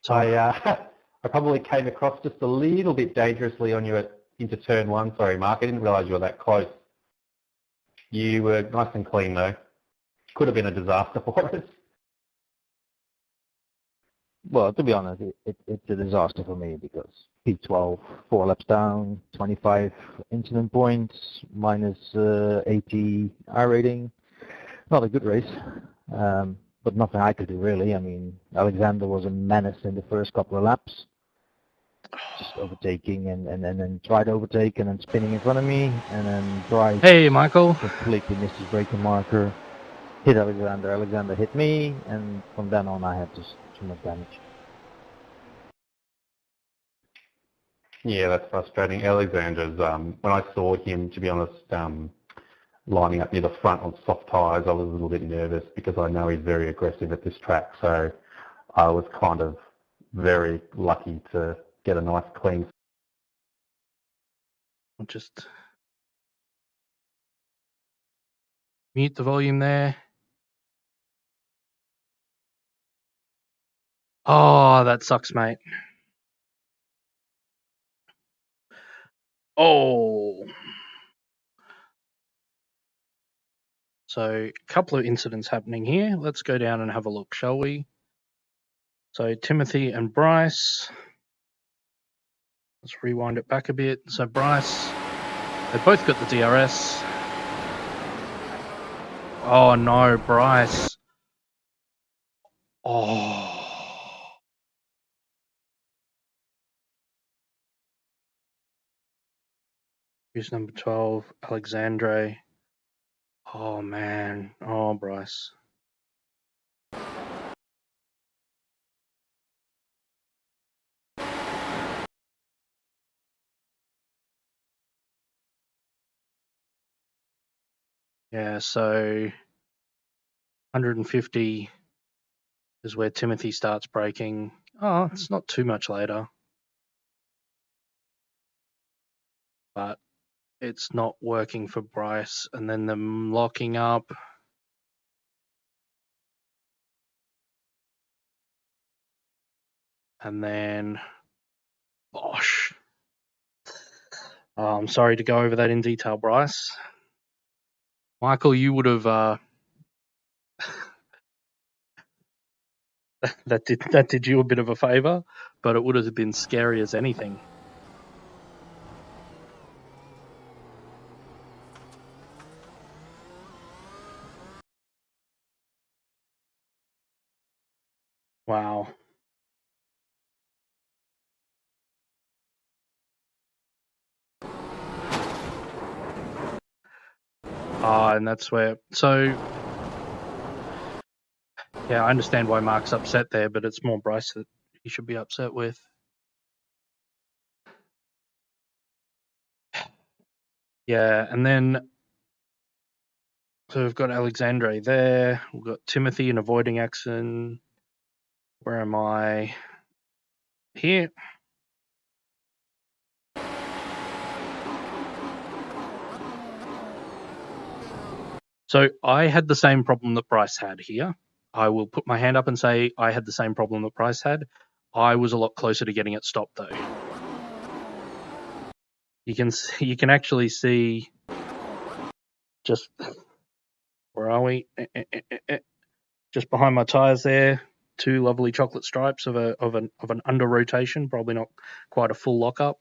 So I probably came across just a little bit dangerously on you into turn 1. Sorry, Mark. I didn't realise you were that close. You were nice and clean, though. Could have been a disaster for us. Well, to be honest, it's a disaster for me because P12, 4 laps down, 25 incident points, minus 80 I rating. Not a good race, but nothing I could do really. I mean, Alexander was a menace in the first couple of laps, just overtaking and then tried to overtake and then spinning in front of me, and then Bryce hey, Michael. completely missed his braking marker, hit Alexander, Alexander hit me, and from then on I had just too much damage. Yeah, that's frustrating. Alexander's, when I saw him, to be honest, lining up near the front on soft tyres, I was a little bit nervous because I know he's very aggressive at this track. So I was kind of very lucky to get a nice clean. I'll just mute the volume there. Oh, that sucks, mate. Oh. So, a couple of incidents happening here. Let's go down and have a look, shall we? So, Timothy and Bryce. Let's rewind it back a bit. So, Bryce, they both got the DRS. Oh, no, Bryce. Oh. Who's number 12? Alexandre. Oh, man. Oh, Bryce. Yeah, so 150 is where Timothy starts braking. Oh, it's not too much later. But it's not working for Bryce. And then them locking up. And then Bosch. Oh, I'm sorry to go over that in detail, Bryce. Michael, you would have that did you a bit of a favour, but it would have been scary as anything. Wow. And that's where. So, yeah, I understand why Mark's upset there, but it's more Bryce that he should be upset with. Yeah, and then so we've got Alexandre there. We've got Timothy in avoiding accident. Where am I? Here. So I had the same problem that Bryce had here. I will put my hand up and say I had the same problem that Bryce had. I was a lot closer to getting it stopped though. You can actually see just where are we? Just behind my tires there, two lovely chocolate stripes of an under rotation, probably not quite a full lockup.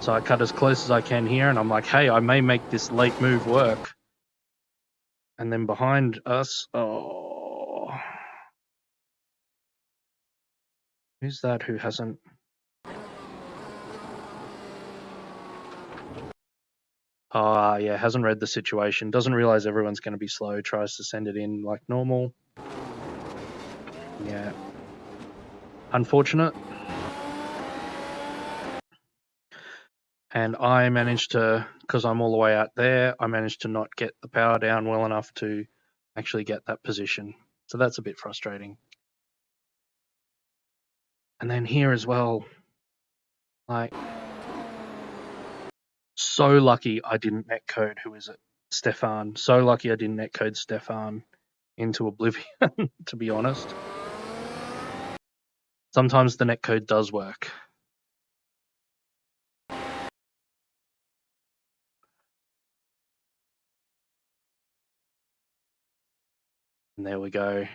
So I cut as close as I can here, and I'm like, hey, I may make this late move work. And then behind us, oh, who's that who hasn't? Yeah, hasn't read the situation, doesn't realize everyone's going to be slow, tries to send it in like normal. Yeah. Unfortunate. And I managed to, because I'm all the way out there, I managed to not get the power down well enough to actually get that position. So that's a bit frustrating. And then here as well, like, so lucky I didn't netcode, who is it? Stefan. So lucky I didn't netcode Stefan into oblivion, to be honest. Sometimes the netcode does work. And there we go.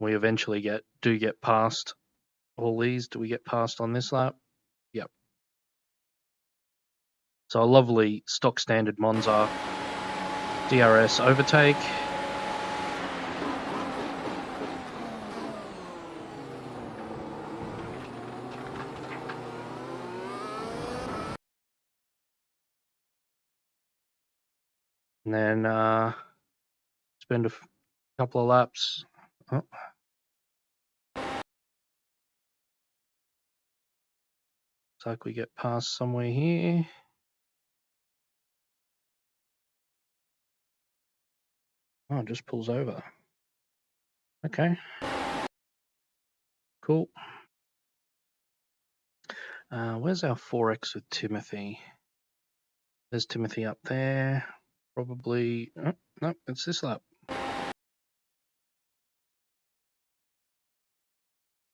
We eventually do get past all these. Do we get past on this lap? Yep. So a lovely stock standard Monza DRS overtake. And then spend a couple of laps. Oh. Looks like we get past somewhere here. Oh, it just pulls over. Okay. Cool. Where's our 4X with Timothy? There's Timothy up there. Probably. Oh, no, it's this lap.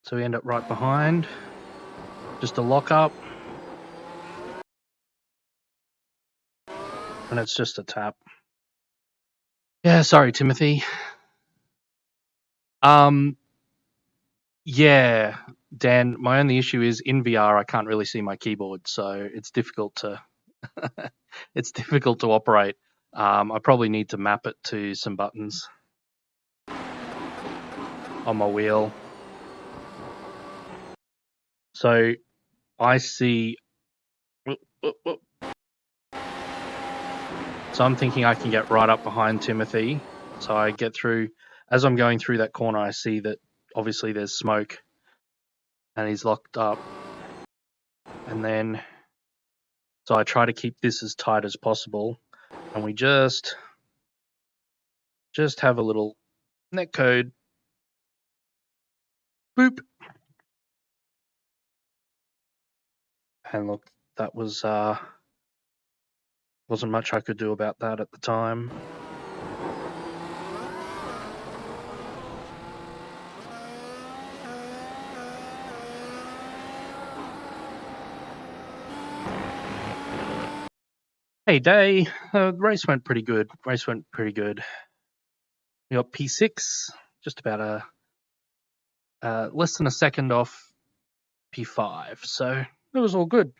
So we end up right behind. Just a lock up. And it's just a tap. Yeah, sorry, Timothy. Yeah, Dan, my only issue is in VR I can't really see my keyboard, so it's difficult to it's difficult to operate. I probably need to map it to some buttons on my wheel. So I see. So I'm thinking I can get right up behind Timothy. So I get through. As I'm going through that corner, I see that obviously there's smoke, and he's locked up. And then, so I try to keep this as tight as possible, and we just have a little net code. Boop. And look, that was wasn't much I could do about that at the time. Hey, Day. The race went pretty good. We got P6, just about less than a second off P5, so it was all good.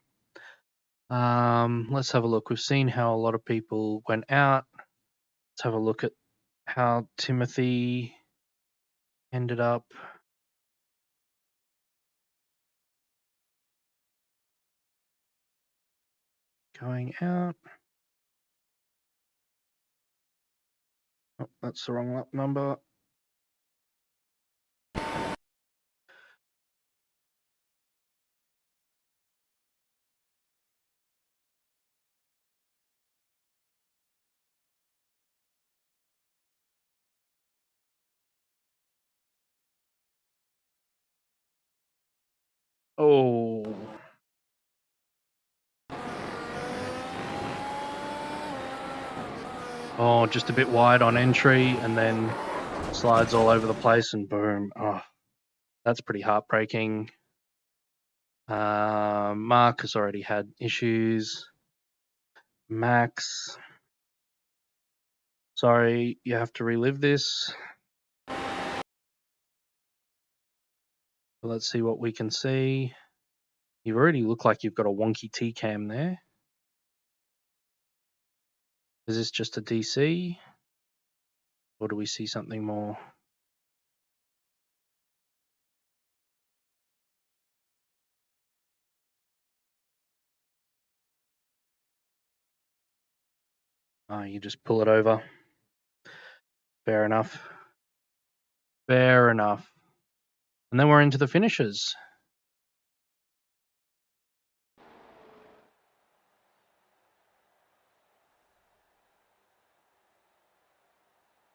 Let's have a look. We've seen how a lot of people went out. Let's have a look at how Timothy ended up. Going out. Oh, that's the wrong lap number. Oh. Oh, just a bit wide on entry, and then slides all over the place, and boom. Oh, that's pretty heartbreaking. Mark has already had issues. Max, sorry, you have to relive this. Let's see what we can see. You already look like you've got a wonky T-cam there. Is this just a DC? Or do we see something more? Oh, you just pull it over. Fair enough. Fair enough. And then we're into the finishes.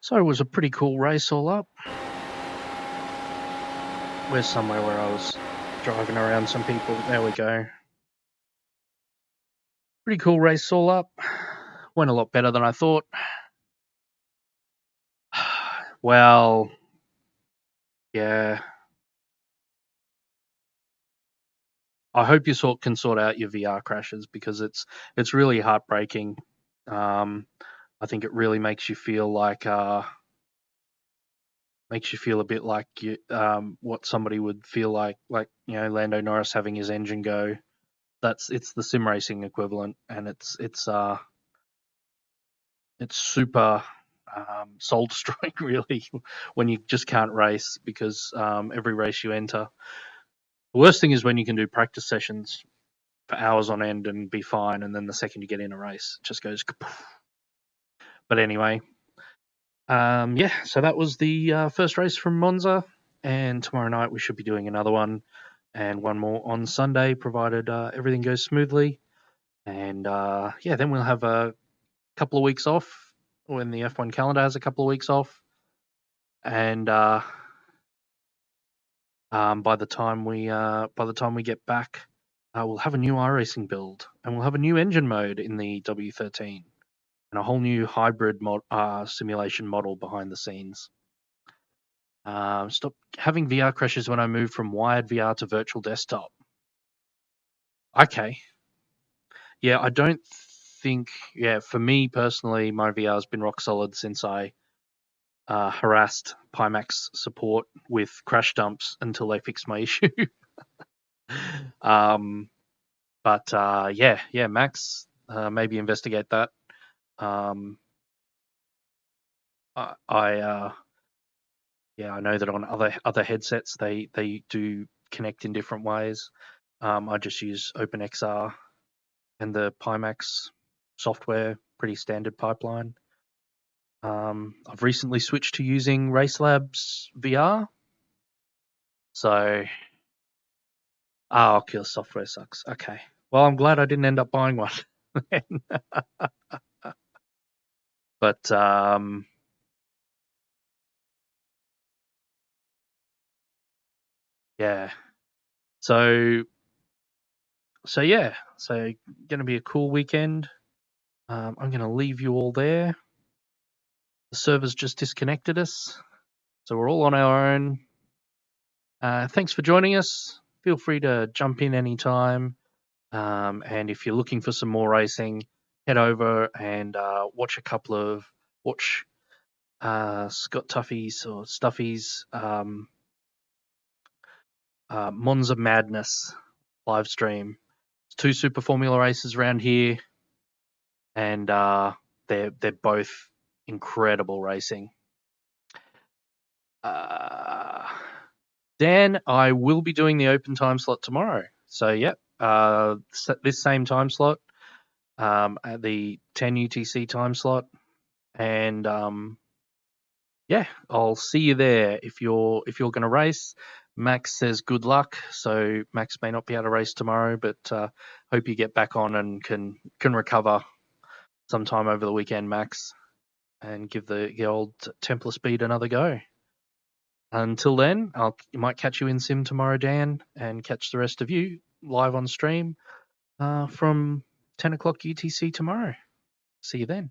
So it was a pretty cool race all up. Where's somewhere where I was driving around some people? There we go. Pretty cool race all up. Went a lot better than I thought. Well, yeah. I hope you can sort out your VR crashes, because it's really heartbreaking. I think it really makes you feel like a bit like what somebody would feel like Lando Norris having his engine go. It's the sim racing equivalent, and it's super soul destroying, really, when you just can't race, because every race you enter. The worst thing is when you can do practice sessions for hours on end and be fine, and then the second you get in a race, it just goes kapoof. But anyway, so that was the first race from Monza, and tomorrow night we should be doing another one, and one more on Sunday, provided everything goes smoothly. And then we'll have a couple of weeks off when the F1 calendar has a couple of weeks off, and by the time we get back, we'll have a new iRacing build, and we'll have a new engine mode in the W13, and a whole new hybrid simulation model behind the scenes. Stop having VR crashes when I move from wired VR to virtual desktop. Okay. Yeah, I don't think. Yeah, for me personally, my VR has been rock solid since I harassed Pimax support with crash dumps until they fixed my issue. But Max, maybe investigate that. I know that on other headsets they do connect in different ways. I just use OpenXR and the Pimax software, pretty standard pipeline. I've recently switched to using RaceLabs VR. So, okay, the software sucks. Okay. Well, I'm glad I didn't end up buying one. But, yeah. So yeah. So, going to be a cool weekend. I'm going to leave you all there. The server's just disconnected us. So we're all on our own. Thanks for joining us. Feel free to jump in anytime. And if you're looking for some more racing, head over and watch Scott Tuffy's or Stuffy's Monza Madness live stream. It's 2 Super Formula races around here, and they're both incredible racing. Dan, I will be doing the open time slot tomorrow. So, yep, this same time slot, at the 10 UTC time slot. And, yeah, I'll see you there. If you're going to race, Max says good luck. So Max may not be able to race tomorrow, but hope you get back on and can recover sometime over the weekend, Max, and give the old Templar Speed another go. Until then, you might catch you in Sim tomorrow, Dan, and catch the rest of you live on stream from 10 o'clock UTC tomorrow. See you then.